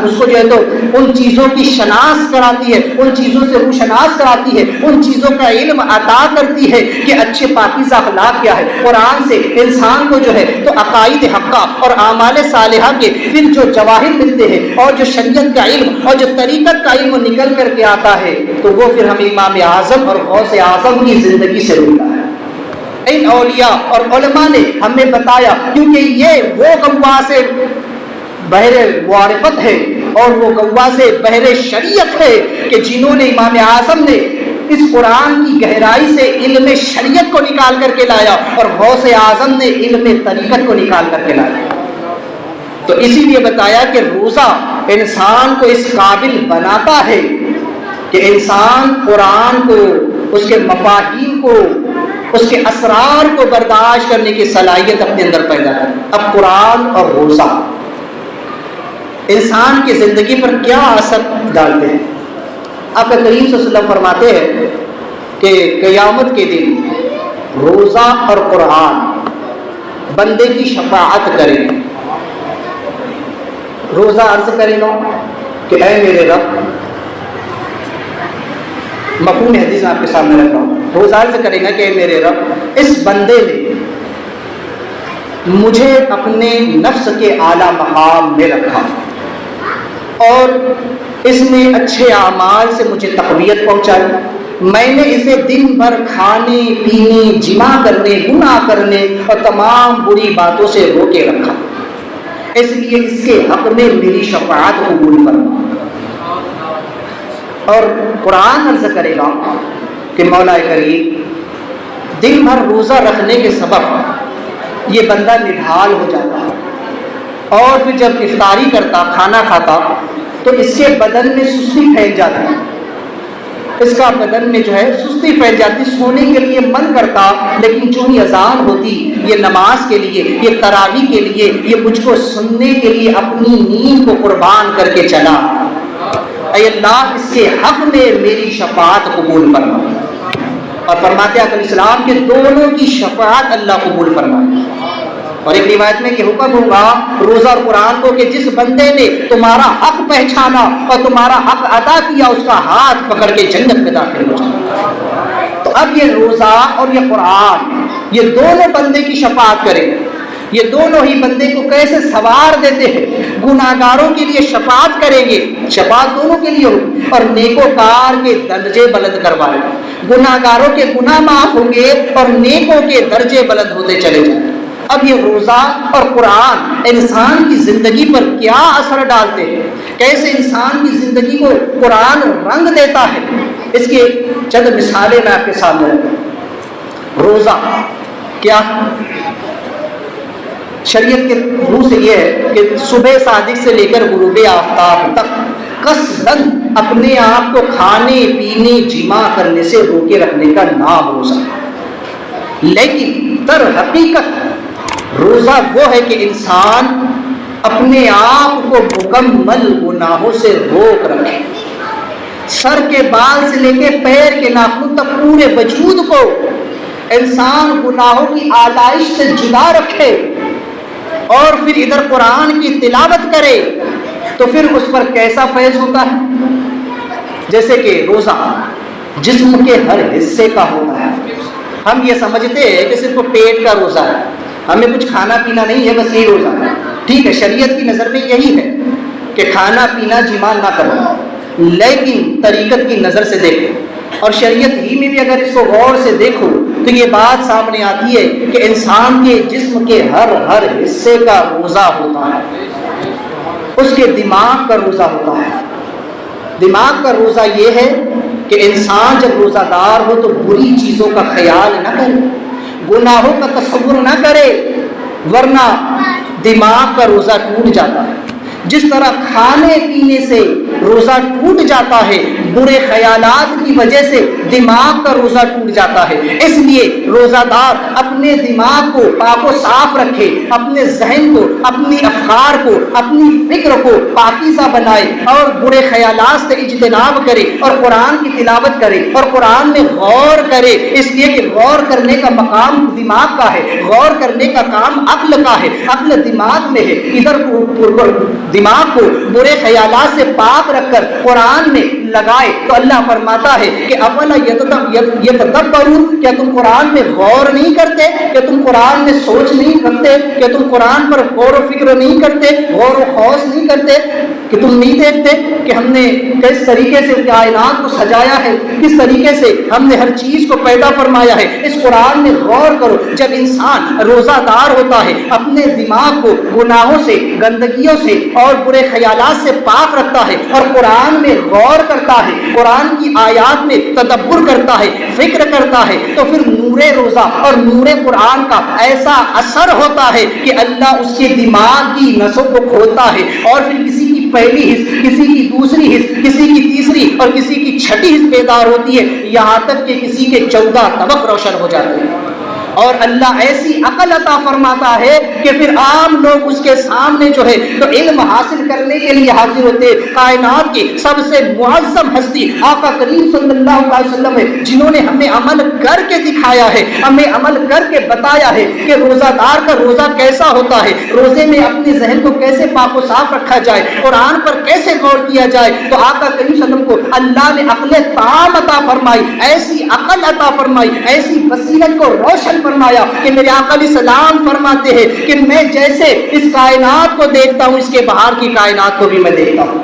اس کو جو ہے تو ان چیزوں کی شناس کراتی ہے، ان چیزوں سے وہ شناس کراتی ہے، ان چیزوں کا علم عطا کرتی ہے کہ اچھے پاکیزہ اخلاق کیا ہے۔ قرآن سے انسان کو جو ہے تو عقائد حقہ اور اعمال صالحہ کے پھر جو جواہر ملتے ہیں، اور جو شریعت کا علم اور جو طریقت کا علم نکل کر کے آتا ہے، تو وہ پھر ہمیں امام اعظم اور غوث اعظم کی زندگی سے ملتا ہے۔ ان اولیاء اور علماء نے ہمیں بتایا، کیونکہ یہ وہ غواص بحر معرفت ہے اور وہ غواص بحر شریعت ہے کہ جنہوں نے امام اعظم نے اس قرآن کی گہرائی سے علم شریعت کو نکال کر کے لایا، اور غوث اعظم نے علم طریقت کو نکال کر کے لایا۔ تو اسی لیے بتایا کہ روزہ انسان کو اس قابل بناتا ہے کہ انسان قرآن کو، اس کے مفاہیم کو، اس کے اسرار کو برداشت کرنے کی صلاحیت اپنے اندر پیدا کرے۔ اب قرآن اور روزہ انسان کی زندگی پر کیا اثر ڈالتے ہیں؟ آقا کریم صلی اللہ علیہ وسلم فرماتے ہیں کہ قیامت کے دن روزہ اور قرآن بندے کی شفاعت کریں گے۔ روزہ عرض کرے گا کہ اے میرے رب، مفہوم حدیث آپ کے سامنے رکھ رہا ہوں۔ روزہ عرض کرے گا کہ اے میرے رب، اس بندے نے مجھے اپنے نفس کے اعلیٰ مقام میں رکھا، اور اس نے اچھے اعمال سے مجھے تقویت پہنچائی، میں نے اسے دن بھر کھانے پینے، جمع کرنے، گناہ کرنے اور تمام بری باتوں سے روکے رکھا، اس لیے اس کے حق میں میری شفاعت قبول فرما۔ اور قرآن عرض کرے گا کہ مولا کریم، دن بھر روزہ رکھنے کے سبب یہ بندہ نڈھال ہو جاتا ہے، اور پھر جب افطاری کرتا، کھانا کھاتا، تو اس کے بدن میں سستی پھیل جاتی، اس کا بدن میں جو ہے سستی پھیل جاتی، سونے کے لیے من کرتا، لیکن جو ہی اذان ہوتی، یہ نماز کے لیے، یہ تراویح کے لیے، یہ مجھ کو سننے کے لیے اپنی نیند کو قربان کر کے چلا، اے اللہ اس کے حق میں میری شفاعت قبول فرما۔ اور فرماتے ہیں علیہ السلام کہ دونوں کی شفاعت اللہ قبول فرمائے۔ اور ایک روایت میں کہ حکم ہوگا روزہ اور قرآن کو کہ جس بندے نے تمہارا حق پہچانا اور تمہارا حق ادا کیا، اس کا ہاتھ پکڑ کے جنت میں داخل ہو جائے۔ تو اب یہ روزہ اور یہ قرآن، یہ دونوں بندے کی شفاعت کریں، یہ دونوں ہی بندے کو کیسے سوار دیتے ہیں۔ گناہگاروں کے لیے شفاعت کریں گے، شفاعت دونوں کے لیے ہوگی، اور نیکوکار کے درجے بلند کروائیں گے۔ گناہگاروں کے گناہ معاف ہوں گے اور نیکوں کے درجے بلند ہوتے چلے جائیں۔ اب یہ روزہ اور قرآن انسان کی زندگی پر کیا اثر ڈالتے ہیں، کیسے انسان کی زندگی کو قرآن رنگ دیتا ہے، اس کی چند مثالیں میں آپ کے سامنے رکھوں۔ روزہ کیا شریعت کے روح سے یہ ہے کہ صبح صادق سے لے کر غروب آفتاب تک قصداً اپنے آپ کو کھانے پینے جمع کرنے سے روکے رکھنے کا نام روزہ۔ لیکن در حقیقت روزہ وہ ہے کہ انسان اپنے آپ کو مکمل گناہوں سے روک رکھے، سر کے بال سے لے کے پیر کے ناخن تک پورے وجود کو انسان گناہوں کی آلائش سے جدا رکھے، اور پھر ادھر قرآن کی تلاوت کرے تو پھر اس پر کیسا فیض ہوتا ہے؟ جیسے کہ روزہ جسم کے ہر حصے کا ہوتا ہے۔ ہم یہ سمجھتے ہیں کہ صرف پیٹ کا روزہ ہے، ہمیں کچھ کھانا پینا نہیں ہے، بس یہی روزہ ہے۔ ٹھیک ہے، شریعت کی نظر میں یہی ہے کہ کھانا پینا جمع نہ کرو، لیکن طریقت کی نظر سے دیکھو اور شریعت ہی میں بھی اگر اس کو غور سے دیکھو تو یہ بات سامنے آتی ہے کہ انسان کے جسم کے ہر حصے کا روزہ ہوتا ہے۔ اس کے دماغ کا روزہ ہوتا ہے۔ دماغ کا روزہ یہ ہے کہ انسان جب روزہ دار ہو تو بری چیزوں کا خیال نہ کرے، گناہوں کا تصور نہ کرے، ورنہ دماغ کا روزہ ٹوٹ جاتا ہے۔ جس طرح کھانے پینے سے روزہ ٹوٹ جاتا ہے، برے خیالات کی وجہ سے دماغ کا روزہ ٹوٹ جاتا ہے۔ اس لیے روزہ دار اپنے دماغ کو پاک و صاف رکھے، اپنے ذہن کو، اپنی افکار کو، اپنی فکر کو پاکیزہ بنائے اور برے خیالات سے اجتناب کرے اور قرآن کی تلاوت کرے اور قرآن میں غور کرے، اس لیے کہ غور کرنے کا مقام دماغ کا ہے، غور کرنے کا کام عقل کا ہے، عقل دماغ میں ہے۔ ادھر دماغ کو برے خیالات سے پاک رکھ کر قرآن میں لگائے تو اللہ فرماتا ہے کہ افلا یتدبرون، کیا تم قرآن میں غور نہیں کرتے، کیا تم قرآن میں سوچ نہیں رکھتے، کیا تم قرآن پر غور و فکر نہیں کرتے، غور و خوض نہیں کرتے، کہ تم نہیں دیکھتے کہ ہم نے کس طریقے سے کائنات کو سجایا ہے، کس طریقے سے ہم نے ہر چیز کو پیدا فرمایا ہے۔ اس قرآن میں غور کرو۔ جب انسان روزہ دار ہوتا ہے، اپنے دماغ کو گناہوں سے، گندگیوں سے اور برے خیالات سے پاک رکھتا ہے اور قرآن میں غور کرتا ہے، قرآن کی آیات میں تدبر کرتا ہے، فکر کرتا ہے، تو پھر نور روزہ اور نور قرآن کا ایسا اثر ہوتا ہے کہ اللہ اس کے دماغ کی نسوں کو کھولتا ہے، اور پھر کسی کی پہلی حص، کسی کی دوسری حص، کسی کی تیسری اور کسی کی چھٹی حص بیدار ہوتی ہے، یہاں تک کہ کسی کے 14 طبق روشن ہو جاتے ہیں۔ اور اللہ ایسی عقل عطا فرماتا ہے کہ پھر عام لوگ اس کے سامنے جو ہے تو علم حاصل کرنے کے لیے حاضر ہوتے۔ کائنات کی سب سے معظم ہستی آقا کریم صلی اللہ علیہ وسلم ہے، جنہوں نے ہمیں عمل کر کے دکھایا ہے، ہمیں عمل کر کے بتایا ہے کہ روزہ دار کا روزہ کیسا ہوتا ہے، روزے میں اپنے ذہن کو کیسے پاک و صاف رکھا جائے، قرآن پر کیسے غور کیا جائے۔ تو آقا کریم صلی اللہ علیہ وسلم کو اللہ نے عقل تام عطا فرمائی، ایسی عقل عطا فرمائی، ایسی بصیرت کو روشن فرمایا کہ میرے آقا علیہ السلام فرماتے ہیں کہ میں جیسے اس کائنات کو دیکھتا ہوں، اس کے باہر کی کائنات کو بھی میں دیکھتا ہوں۔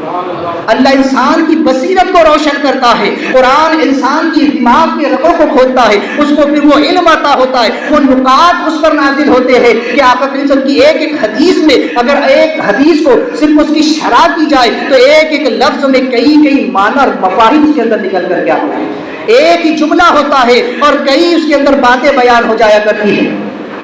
اللہ انسان کی بصیرت کو روشن کرتا ہے، قرآن انسان کی دماغ کے رگوں کو کھولتا ہے، اس کو پھر وہ علم عطا ہوتا ہے، وہ نکات اس پر نازل ہوتے ہیں کہ آقا کریم صلی اللہ علیہ وسلم کی ایک ایک حدیث میں اگر ایک حدیث کو صرف اس کی شرح کی جائے تو ایک ایک لفظ میں کئی معنی اور مفاہیم اس کے اندر نکل کر کے آتے ہیں۔ ایک ہی جملہ ہوتا ہے اور کئی اس کے اندر باتیں بیان ہو جایا کرتی ہیں۔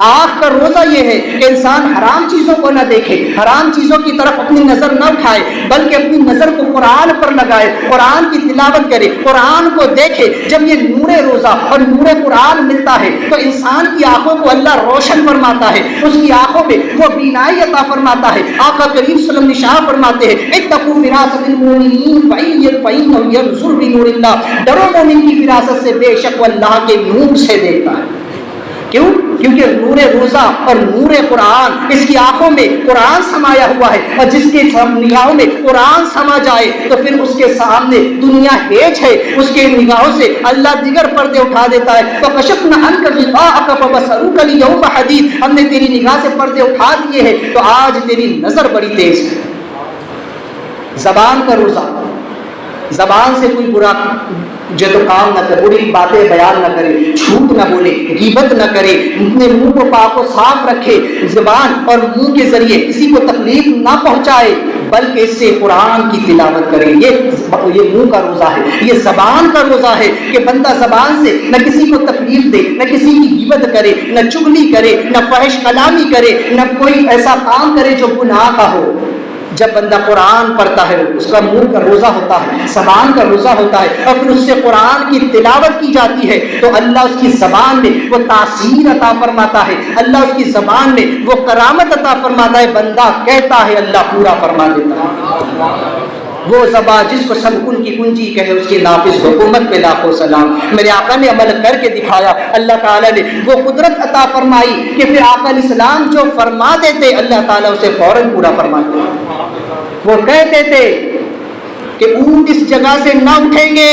آنکھ کا روزہ یہ ہے کہ انسان حرام چیزوں کو نہ دیکھے، حرام چیزوں کی طرف اپنی نظر نہ اٹھائے، بلکہ اپنی نظر کو قرآن پر لگائے، قرآن کی تلاوت کرے، قرآن کو دیکھے۔ جب یہ نور روزہ اور نور قرآن ملتا ہے تو انسان کی آنکھوں کو اللہ روشن فرماتا ہے، اس کی آنکھوں میں وہ بینائی عطا فرماتا ہے۔ آقا کریم صلی اللہ علیہ وسلم نشان فرماتے ہیں اتقوا فراست المؤمنین فإنه ينظر بنور اللہ، ڈرو مومن کی فراست سے، بے شک وہ اللہ کے نور سے دیکھتا ہے۔ کیوں؟ کیونکہ نور روزہ اور نور قرآن، اس کی آنکھوں میں قرآن سمایا ہوا ہے، اور جس کے نگاہوں میں قرآن سما جائے تو پھر اس کے سامنے دنیا ہیچ ہے، اس کے نگاہوں سے اللہ دیگر پردے اٹھا دیتا ہے۔ فَكَشَفْنَا عَنْكَ غِطَاءَكَ فَبَصَرُكَ الْيَوْمَ حَدِيدٌ، ہم نے تیری نگاہ سے پردے اٹھا دیے ہیں تو آج تیری نظر بڑی تیز ہے۔ زبان کا روزہ، زبان سے کوئی برا جو تو کام نہ کرے، بری باتیں بیان نہ کرے، جھوٹ نہ بولے، غیبت نہ کرے، اپنے منہ کو پاک و صاف رکھے، زبان اور منہ کے ذریعے کسی کو تکلیف نہ پہنچائے، بلکہ اس سے قرآن کی تلاوت کرے۔ یہ منہ کا روزہ ہے، یہ زبان کا روزہ ہے کہ بندہ زبان سے نہ کسی کو تکلیف دے، نہ کسی کی غیبت کرے، نہ چغلی کرے، نہ فحش کلامی کرے، نہ کوئی ایسا کام کرے جو گناہ کا ہو۔ جب بندہ قرآن پڑھتا ہے اس کا منہ کا روزہ ہوتا ہے، زبان کا روزہ ہوتا ہے، اور پھر اس سے قرآن کی تلاوت کی جاتی ہے تو اللہ اس کی زبان میں وہ تاثیر عطا فرماتا ہے، اللہ اس کی زبان میں وہ کرامت عطا فرماتا ہے، بندہ کہتا ہے اللہ پورا فرما دیتا ہے۔ وہ زبان جس کو سب کن کی کنجی کہے اس کی نافذ حکومت پہ لاکھوں سلام۔ میرے آقا نے عمل کر کے دکھایا، اللہ تعالیٰ نے وہ قدرت عطا فرمائی کہ پھر آقا علیہ السلام جو فرما دیتے اللہ تعالیٰ اسے فوراً پورا فرماتے۔ وہ کہتے تھے کہ اونٹ اس جگہ سے نہ اٹھیں گے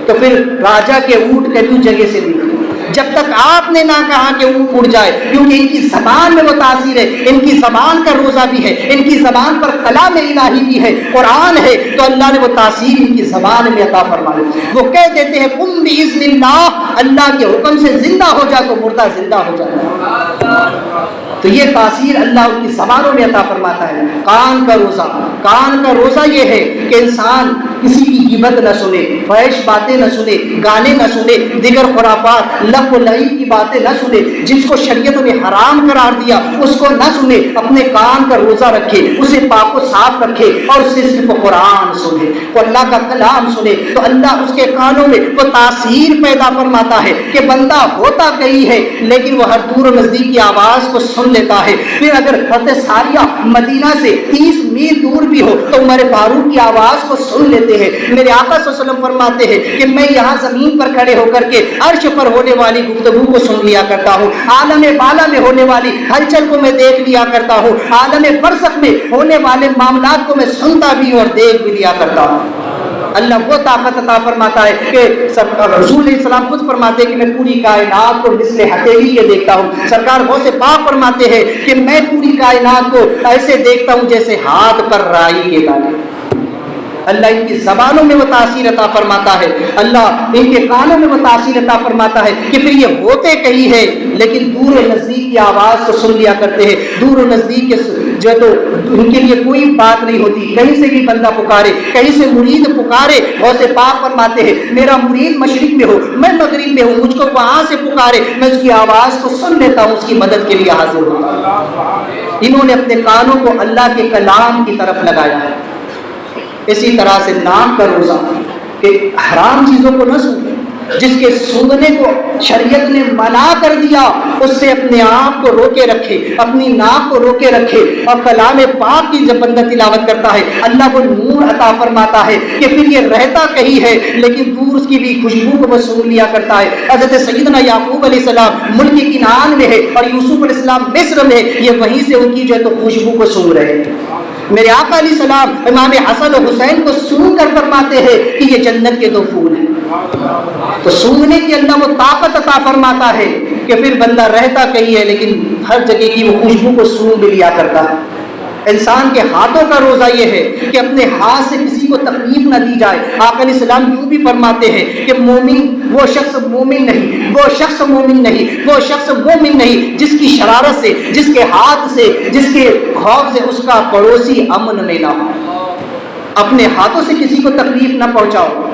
تو پھر راجا کے اونٹ کبھی جگہ سے نہیں اٹھیں، جب تک آپ نے نہ کہا کہ اونٹ اڑ جائے، کیونکہ ان کی زبان میں وہ تاثیر ہے، ان کی زبان کا روزہ بھی ہے، ان کی زبان پر کلام الہی بھی ہے، قرآن ہے، تو اللہ نے وہ تاثیر ان کی زبان میں عطا فرمائی۔ وہ کہہ دیتے ہیں قم باذن اللہ، اللہ کے حکم سے زندہ ہو جا تو مردہ زندہ ہو جاتا ہے۔ تو یہ تاثیر اللہ ان کی زبانوں میں عطا فرماتا ہے۔ کان کا روزہ، کان کا روزہ یہ ہے کہ انسان کسی کی غیبت نہ سنے، فحش باتیں نہ سنے، گانے نہ سنے، دیگر خرافات لغو و لعب کی باتیں نہ سنے، جس کو شریعت نے حرام قرار دیا اس کو نہ سنے، اپنے کان کا روزہ رکھے، اسے پاک و صاف رکھے اور اس سے صرف قرآن سنے، تو اللہ کا کلام سنے، تو اللہ اس کے کانوں میں وہ تاثیر پیدا فرماتا ہے کہ بندہ ہوتا کہیں ہے لیکن وہ ہر دور و نزدیک کی آواز کو سن لیتا ہے۔ پھر اگر حضرت ساریہ مدینہ سے 30 میل دور بھی ہو تو عمر فاروق کی آواز کو سن لیتے ہیں۔ میرے آقا صلی اللہ علیہ وسلم فرماتے ہیں کہ میں یہاں زمین پر کھڑے ہو کر کے عرش پر ہونے والی گفتگو کو سن لیا کرتا ہوں، عالم بالا میں ہونے والی ہلچل کو میں دیکھ لیا کرتا ہوں، عالم برزخ میں ہونے والے معاملات کو میں سنتا بھی ہوں اور دیکھ بھی لیا کرتا ہوں۔ اللہ وہ طاقت عطا فرماتا ہے کہ رسول علیہ السلام خود فرماتے ہیں کہ میں پوری کائنات کو مثل ہتھیلی کے دیکھتا ہوں۔ سرکار غوث پاک فرماتے ہیں کہ میں پوری کائنات کو ایسے دیکھتا ہوں جیسے ہاتھ پر رائی کے دانے۔ اللہ ان کی زبانوں میں وہ تاثیر عطا فرماتا ہے، اللہ ان کے کانوں میں وہ تاثیر عطا فرماتا ہے کہ پھر یہ ہوتے کہیں ہے لیکن دور و نزدیک کی آواز کو سن لیا کرتے ہیں، دور و نزدیک کے جو تو ان کے لیے کوئی بات نہیں ہوتی، کہیں سے بھی بندہ پکارے، کہیں سے مرید پکارے، غوث پاک فرماتے ہیں میرا مرید مشرق میں ہو میں مغرب میں ہوں، مجھ کو وہاں سے پکارے میں اس کی آواز کو سن لیتا ہوں، اس کی مدد کے لیے حاضر ہوتا ہوں۔ انہوں نے اپنے کانوں کو اللہ کے کلام کی طرف لگایا ہے۔ اسی طرح سے نام کا روزہ کہ حرام چیزوں کو نہ سنے، جس کے سننے کو شریعت نے منع کر دیا اس سے اپنے آپ کو روکے رکھے، اپنی ناک کو روکے رکھے، اور کلام پاک کی جب بندہ تلاوت کرتا ہے اللہ کو نور عطا فرماتا ہے کہ پھر یہ رہتا کہیں ہے لیکن دور اس کی بھی خوشبو کو وہ سن لیا کرتا ہے۔ حضرت سیدنا یعقوب علیہ السلام ملک کنعان میں ہے اور یوسف علیہ السلام مصر میں، یہ وہیں سے ان کی جو ہے تو خوشبو کو سن رہے ہیں۔ میرے آقا علیہ السلام امام حسن و حسین کو سن کر فرماتے ہیں کہ یہ جنت کے 2 پھول ہیں۔ تو سونگنے کی اللہ وہ طاقت عطا فرماتا ہے کہ پھر بندہ رہتا کہیں ہے لیکن ہر جگہ کی وہ خوشبو کو سونگ بھی لیا کرتا ہے۔ انسان کے ہاتھوں کا روزہ یہ ہے کہ اپنے ہاتھ سے کسی کو تکلیف نہ دی جائے۔ آقا علیہ السلام یوں بھی فرماتے ہیں کہ مومن وہ شخص مومن نہیں، وہ شخص مومن نہیں، وہ شخص مومن نہیں جس کی شرارت سے، جس کے ہاتھ سے، جس کے خوف سے اس کا پڑوسی امن میں نہ ہو۔ اپنے ہاتھوں سے کسی کو تکلیف نہ پہنچاؤ۔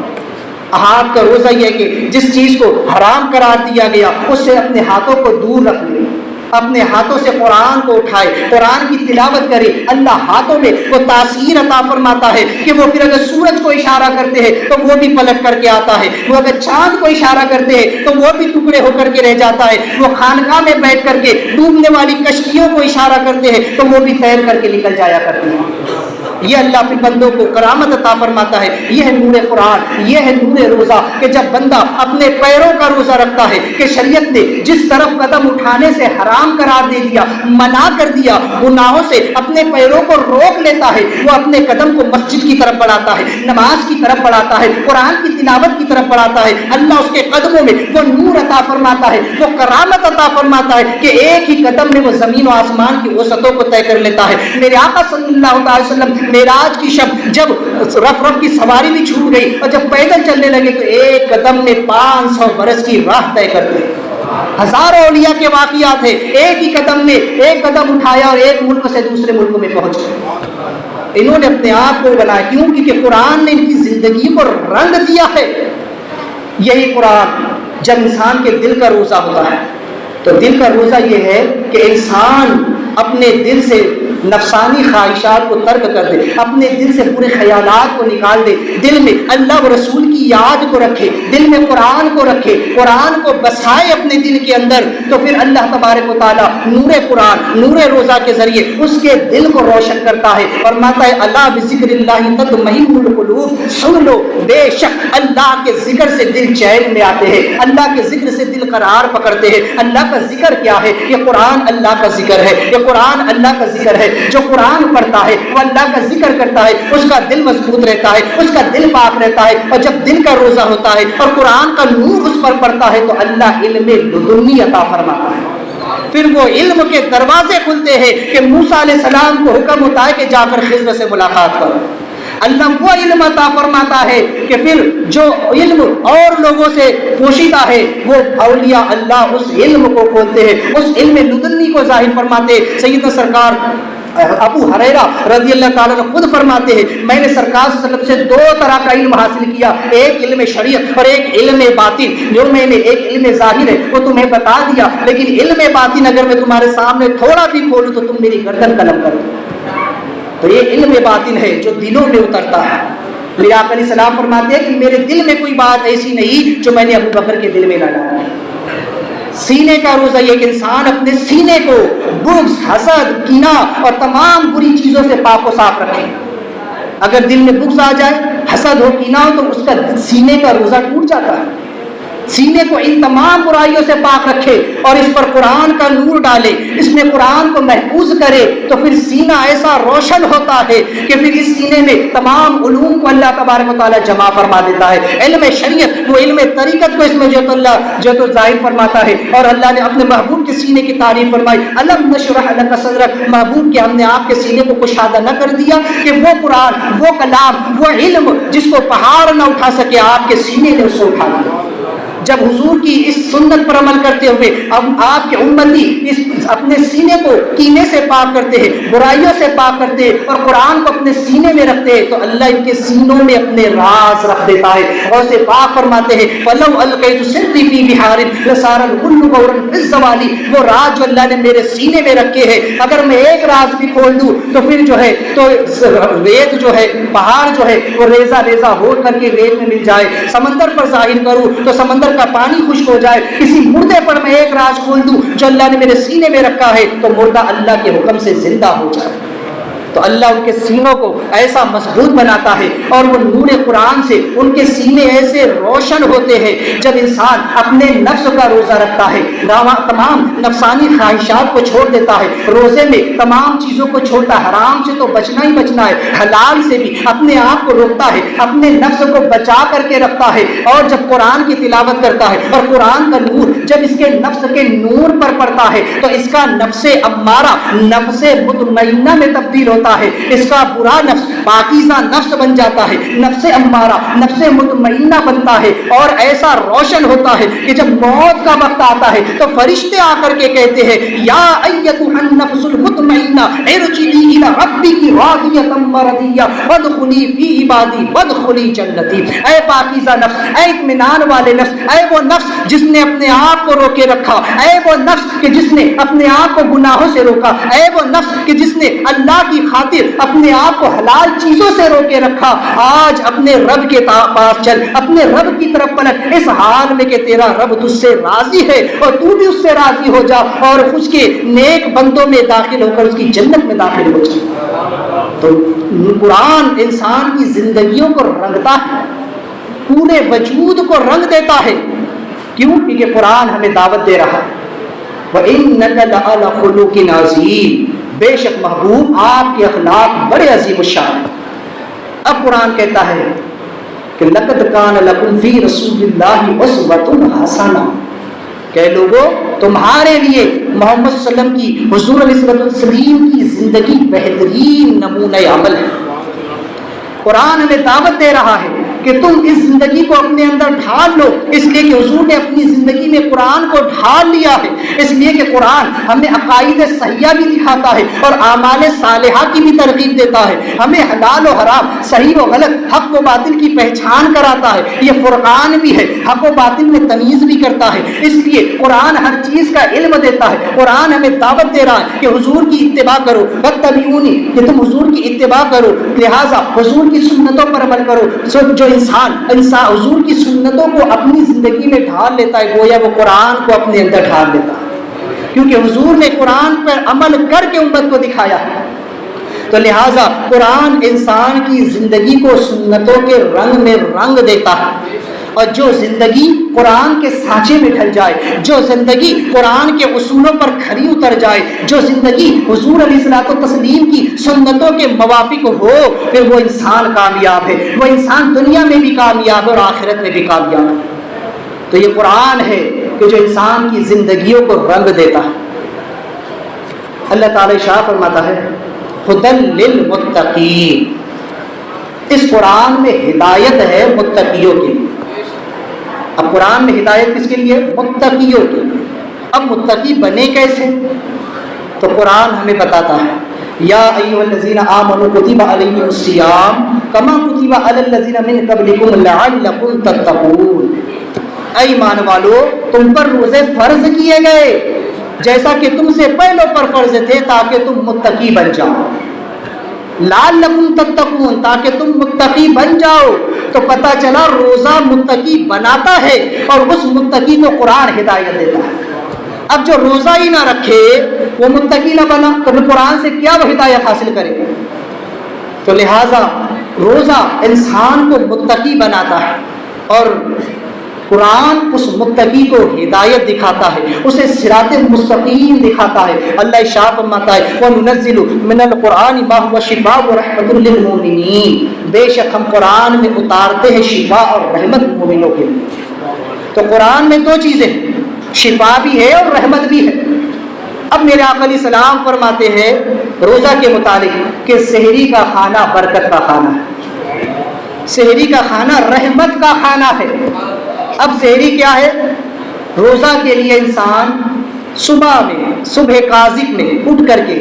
ہاتھ کا روزہ یہ ہے کہ جس چیز کو حرام قرار دیا گیا اس سے اپنے ہاتھوں کو دور رکھ لیں، اپنے ہاتھوں سے قرآن کو اٹھائے، قرآن کی تلاوت کرے۔ اللہ ہاتھوں میں وہ تاثیر عطا فرماتا ہے کہ وہ پھر اگر سورج کو اشارہ کرتے ہیں تو وہ بھی پلٹ کر کے آتا ہے، وہ اگر چاند کو اشارہ کرتے ہیں تو وہ بھی ٹکڑے ہو کر کے رہ جاتا ہے، وہ خانقاہ میں بیٹھ کر کے ڈوبنے والی کشتیوں کو اشارہ کرتے ہیں تو وہ بھی تیر کر کے نکل جایا کرتے ہیں۔ یہ اللہ اپنے بندوں کو کرامت عطا فرماتا ہے۔ یہ ہے نور قرآن، یہ ہے نور روزہ کہ جب بندہ اپنے پیروں کا روزہ رکھتا ہے کہ شریعت نے جس طرف قدم اٹھانے سے حرام قرار دے دیا، منع کر دیا، گناہوں سے اپنے پیروں کو روک لیتا ہے، وہ اپنے قدم کو مسجد کی طرف بڑھاتا ہے، نماز کی طرف بڑھاتا ہے، قرآن کی تلاوت کی طرف بڑھاتا ہے، اللہ اس کے قدموں میں وہ نور عطا فرماتا ہے، وہ کرامت عطا فرماتا ہے کہ ایک ہی قدم میں وہ زمین و آسمان کی وسعتوں کو طے کر لیتا ہے۔ میرے آقا صلی اللہ علیہ وسلم معراج کی شب جب رف کی سواری بھی چھوٹ گئی اور جب پیدل چلنے لگے تو ایک قدم میں 500 برس کی راہ طے کرتے. ہزاروں اولیاء کے واقعات ہیں، ایک ہی قدم میں ایک قدم اٹھایا اور ایک ملک سے دوسرے ملک میں پہنچ گئے. انہوں نے اپنے آپ کو بنایا. کیوں؟ کیونکہ قرآن نے ان کی زندگی کو رنگ دیا ہے. یہی قرآن جب انسان کے دل کا روزہ ہوتا ہے تو دل کا روزہ یہ ہے کہ انسان اپنے دل سے نفسانی خواہشات کو ترک کر دے، اپنے دل سے برے خیالات کو نکال دے، دل میں اللہ و رسول کی یاد کو رکھے، دل میں قرآن کو رکھے، قرآن کو بسائے اپنے دل کے اندر. تو پھر اللہ تبارک و تعالیٰ نور قرآن، نور روزہ کے ذریعے اس کے دل کو روشن کرتا ہے. فرماتا ہے اللہ بذکر اللہ تطمئن القلوب، سن لو بے شک اللہ کے ذکر سے دل چین میں آتے ہیں، اللہ کے ذکر سے دل قرار پکڑتے ہیں. اللہ کا ذکر کیا ہے؟ یہ قرآن اللہ کا ذکر ہے، یہ قرآن اللہ کا ذکر ہے. جو قرآن پڑھتا ہے وہ اللہ کا ذکر کرتا ہے، اس کا دل مضبوط رہتا ہے، اس کا دل پاک رہتا ہے. اور جب دل کا روزہ ہوتا ہے اور قرآن کا نور اس پر پڑتا ہے تو اللہ علم لدنی عطا فرماتا ہے. پھر وہ علم کے دروازے کھلتے ہیں کہ موسیٰ علیہ السلام کو حکم ہوتا ہے کہ جا کر خضر سے ملاقات کرو. اللہ وہ علم عطا فرماتا ہے کہ پھر جو علم اور لوگوں سے پوشیدہ ہے وہ اولیاء اللہ اس علم کو کھولتے ہیں، اس علم لدنی کو ظاہر فرماتے ہیں. سیدنا سرکار ابو ہریرہ رضی اللہ تعالیٰ عنہ خود فرماتے ہیں میں نے سرکار صلی اللہ علیہ وسلم سے 2 طرح کا علم حاصل کیا، ایک علم شریعت اور ایک علم باطن. جو میں نے ایک علم ظاہر ہے وہ تمہیں بتا دیا، لیکن علم باطن اگر میں تمہارے سامنے تھوڑا بھی کھولوں تو تم میری گردن قلم کر دو. تو یہ علم باطن ہے جو دلوں میں اترتا ہے. میرے آقا علیہ السلام فرماتے ہیں کہ میرے دل میں کوئی بات ایسی نہیں جو میں نے ابو بکر کے دل میں نہ ڈالا. سینے کا روزہ یہ کہ انسان اپنے سینے کو بغض، حسد، کینہ اور تمام بری چیزوں سے پاک و صاف رکھے. اگر دل میں بغض آ جائے، حسد ہو، کینہ ہو تو اس کا سینے کا روزہ ٹوٹ جاتا ہے. سینے کو ان تمام برائیوں سے پاک رکھے اور اس پر قرآن کا نور ڈالے، اس میں قرآن کو محفوظ کرے تو پھر سینہ ایسا روشن ہوتا ہے کہ پھر اس سینے میں تمام علوم کو اللہ تبارک و تعالیٰ جمع فرما دیتا ہے. علم شریعت، وہ علم طریقت کو اس میں جو تو ظاہر فرماتا ہے. اور اللہ نے اپنے محبوب کے سینے کی تعریف فرمائی، الم نشرح لک صدرک، محبوب کے ہم نے آپ کے سینے کو کشادہ نہ کر دیا کہ وہ قرآن، وہ کلام، وہ علم جس کو پہاڑ نہ اٹھا سکے آپ کے سینے نے اس کو اٹھا دیا. جب حضور کی اس سنت پر عمل کرتے ہوئے اب آپ کے امتی اس اپنے سینے کو کینے سے پاک کرتے ہیں، برائیوں سے پاک کرتے ہیں اور قرآن کو اپنے سینے میں رکھتے ہیں تو اللہ ان کے سینوں میں اپنے راز رکھ دیتا ہے اور اسے پاک فرماتے ہیں فَلَوْ أَلْقَيْتُ سِرِّي فِي بِحَارٍ لَصَارَ الْكُلُّ غَوْرًا فِي الزَّوَالِ. وہ راز جو اللہ نے میرے سینے میں رکھے ہیں اگر میں ایک راز بھی کھول دوں تو پھر جو ہے تو ریت جو ہے، پہاڑ جو ہے وہ ریزہ ریزہ ہو کر کے ریت میں مل جائے. سمندر پر ظاہر کروں تو سمندر کا پانی خشک ہو جائے. کسی مردے پر میں ایک راز کھول دوں جو اللہ نے میرے سینے میں رکھا ہے تو مردہ اللہ کے حکم سے زندہ ہو جائے. تو اللہ ان کے سینوں کو ایسا مضبوط بناتا ہے اور وہ نور قرآن سے ان کے سینے ایسے روشن ہوتے ہیں. جب انسان اپنے نفس کا روزہ رکھتا ہے، تمام نفسانی خواہشات کو چھوڑ دیتا ہے، روزے میں تمام چیزوں کو چھوڑتا ہے، حرام سے تو بچنا ہی بچنا ہے، حلال سے بھی اپنے آپ کو روکتا ہے، اپنے نفس کو بچا کر کے رکھتا ہے. اور جب قرآن کی تلاوت کرتا ہے اور قرآن کا نور جب اس کے نفس کے نور پر پڑتا ہے تو اس کا نفس امارہ نفس مطمئنہ میں تبدیل ہوتا ہے. اس کا برا نفس پاکیزہ نفس بن جاتا ہے، نفس امارہ نفس مطمئنہ بنتا ہے اور ایسا روشن ہوتا ہے کہ جب موت کا وقت آتا ہے تو فرشتے آ کر کے کہتے ہیں یا ایتھا النفس المطمئنہ ارجعی الی ربک راضیۃ مرضیہ وادخلی فی عبادی وادخلی جنتی. اے پاکیزہ نفس، اے اطمینان والے نفس، اے وہ نفس جس نے اپنے آپ کو روکے رکھا، اے وہ نفس کہ جس نے اپنے آپ کو گناہوں سے روکا، اے وہ نفس کہ جس نے اللہ کی خاطر اپنے آپ کو حلال چیزوں سے روکے رکھا، آج اپنے رب کے پاس چل، اپنے رب کی طرف پلٹ اس حال میں کہ تیرا رب تجھ سے راضی ہے اور تو بھی اس سے راضی ہو جا اور اس کے نیک بندوں میں داخل ہو کر اس کی جنت میں داخل ہو جا. تو قرآن انسان کی زندگیوں کو رنگتا ہے، پورے وجود کو رنگ دیتا ہے. کیوں؟ کیونکہ قرآن ہمیں دعوت دے رہا ہے وَإِنَّكَ لَعَلَىٰ خُلُقٍ عَظِيمٍ، بے شک محبوب آپ کے اخلاق بڑے عظیم الشان ہیں. اب قرآن کہتا ہے کہ لَقَدْ كَانَ لَكُمْ فِي رَسُولِ اللَّهِ أُسْوَةٌ حَسَنَةٌ، کہ لوگوں تمہارے لیے محمد صلی اللہ علیہ وسلم کی، حضور علیہ السلام کی زندگی بہترین نمونہ عمل ہے. قرآن ہمیں دعوت دے رہا ہے کہ تم اس زندگی کو اپنے اندر ڈھال لو، اس لیے کہ حضور نے اپنی زندگی میں قرآن کو ڈھال لیا ہے، اس لیے کہ قرآن ہمیں عقائد صحیحہ بھی دکھاتا ہے اور اعمال صالحہ کی بھی ترغیب دیتا ہے، ہمیں حلال و حرام، صحیح و غلط، حق و باطل کی پہچان کراتا ہے، یہ فرقان بھی ہے، حق و باطل میں تمیز بھی کرتا ہے، اس لیے قرآن ہر چیز کا علم دیتا ہے۔ قرآن ہمیں دعوت دے رہا ہے کہ حضور کی اتباع کرو، فاتبعونی، کہ تم حضور کی اتباع کرو، لہٰذا حضور کی سنتوں پر عمل کرو۔ جو انسان حضور کی سنتوں کو اپنی زندگی میں ڈھال لیتا ہے، گویا وہ قرآن کو اپنے اندر ڈھال لیتا ہے، کیونکہ حضور نے قرآن پر عمل کر کے امت کو دکھایا ہے۔ تو لہٰذا قرآن انسان کی زندگی کو سنتوں کے رنگ میں رنگ دیتا ہے، اور جو زندگی قرآن کے سانچے میں ڈھل جائے، جو زندگی قرآن کے اصولوں پر کھری اتر جائے، جو زندگی حضور علیہ الصلوۃ والتسلیم کی سنتوں کے موافق ہو، پھر وہ انسان کامیاب ہے، وہ انسان دنیا میں بھی کامیاب ہے اور آخرت میں بھی کامیاب ہے۔ تو یہ قرآن ہے کہ جو انسان کی زندگیوں کو رنگ دیتا ہے۔ اللہ تعالیٰ ارشاد فرماتا ہے ھدی للمتقین، اس قرآن میں ہدایت ہے متقیوں کے لیے۔ اب قرآن میں ہدایت کس کے لیے؟ متقیوں کے لیے۔ اب متقی بنے کیسے؟ تو قرآن ہمیں بتاتا ہے یا ایھا الذین آمنوا کتب علیکم الصیام کما کتب علی الذین من قبلکم لعلکم تتقون، اے ایمان والو تم پر روزے فرض کیے گئے جیسا کہ تم سے پہلوں پر فرض تھے تاکہ تم متقی بن جاؤ، لعلکم تتقون، تاکہ تم متقی بن جاؤ۔ تو پتہ چلا روزہ متقی بناتا ہے اور اس متقی کو قرآن ہدایت دیتا ہے۔ اب جو روزہ ہی نہ رکھے وہ متقی نہ بنا تو قرآن سے کیا وہ ہدایت حاصل کرے؟ تو لہٰذا روزہ انسان کو متقی بناتا ہے اور قرآن اس متقی کو ہدایت دکھاتا ہے، اسے صراط مستقیم دکھاتا ہے۔ اللہ ارشاد فرماتا ہے وَنُنَزِّلُ مِنَ الْقُرْآنِ مَا هُوَ شِفَاءٌ وَرَحْمَةٌ لِّلْمُؤْمِنِينَ، بے شک ہم قرآن میں اتارتے ہیں شفا اور رحمت مومنوں کے لیے۔ تو قرآن میں دو چیزیں ہیں، شفا بھی ہے اور رحمت بھی ہے۔ اب میرے آقا علیہ السلام فرماتے ہیں روزہ کے متعلق کہ سحری کا کھانا برکت کا کھانا ہے، سحری کا کھانا رحمت کا کھانا ہے۔ اب سحری کیا ہے؟ روزہ کے لیے انسان صبح کاذب میں اٹھ کر کے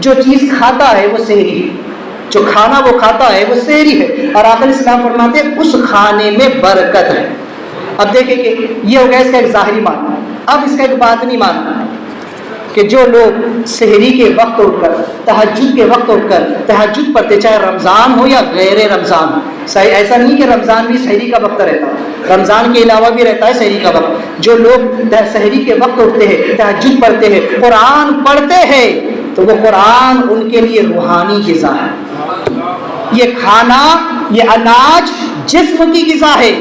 جو چیز کھاتا ہے وہ سحری ہے، جو کھانا وہ کھاتا ہے وہ سحری ہے، اور آقا علیہ السلام فرماتے ہیں اس کھانے میں برکت ہے۔ اب دیکھیں کہ یہ ہو گیا اس کا ایک ظاہری معنی، اب اس کا ایک باطنی معنی کہ جو لوگ سحری کے وقت اٹھ کر تہجد کے وقت اٹھ کر تہجد پڑھتے، چاہے رمضان ہو یا غیر رمضان ہو، ایسا نہیں کہ رمضان بھی سحری کا وقت رہتا، رمضان کے علاوہ بھی رہتا ہے سحری کا وقت، جو لوگ سحری کے وقت اٹھتے ہیں، تہجد پڑھتے ہیں، قرآن پڑھتے ہیں، تو وہ قرآن ان کے لیے روحانی غذا ہے۔ یہ کھانا، یہ اناج جسم کی غذا ہے،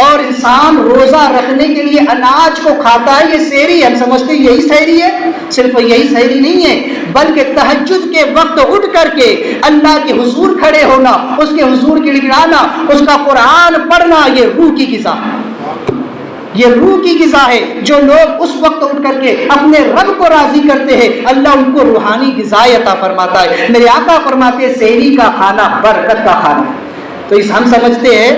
اور انسان روزہ رکھنے کے لیے اناج کو کھاتا ہے، یہ سحری ہے۔ ہم سمجھتے ہیں یہی سحری ہے، صرف یہی سحری نہیں ہے، بلکہ تہجد کے وقت اٹھ کر کے اللہ کے حضور کھڑے ہونا، اس کے حضور گڑگڑانا، اس کا قرآن پڑھنا، یہ روح کی غذا ہے، یہ روح کی غذا ہے۔ جو لوگ اس وقت اٹھ کر کے اپنے رب کو راضی کرتے ہیں، اللہ ان کو روحانی غذا عطا فرماتا ہے۔ میرے آقا فرماتے ہیں سحری کا کھانا برکت کا کھانا ہے۔ تو اس ہم سمجھتے ہیں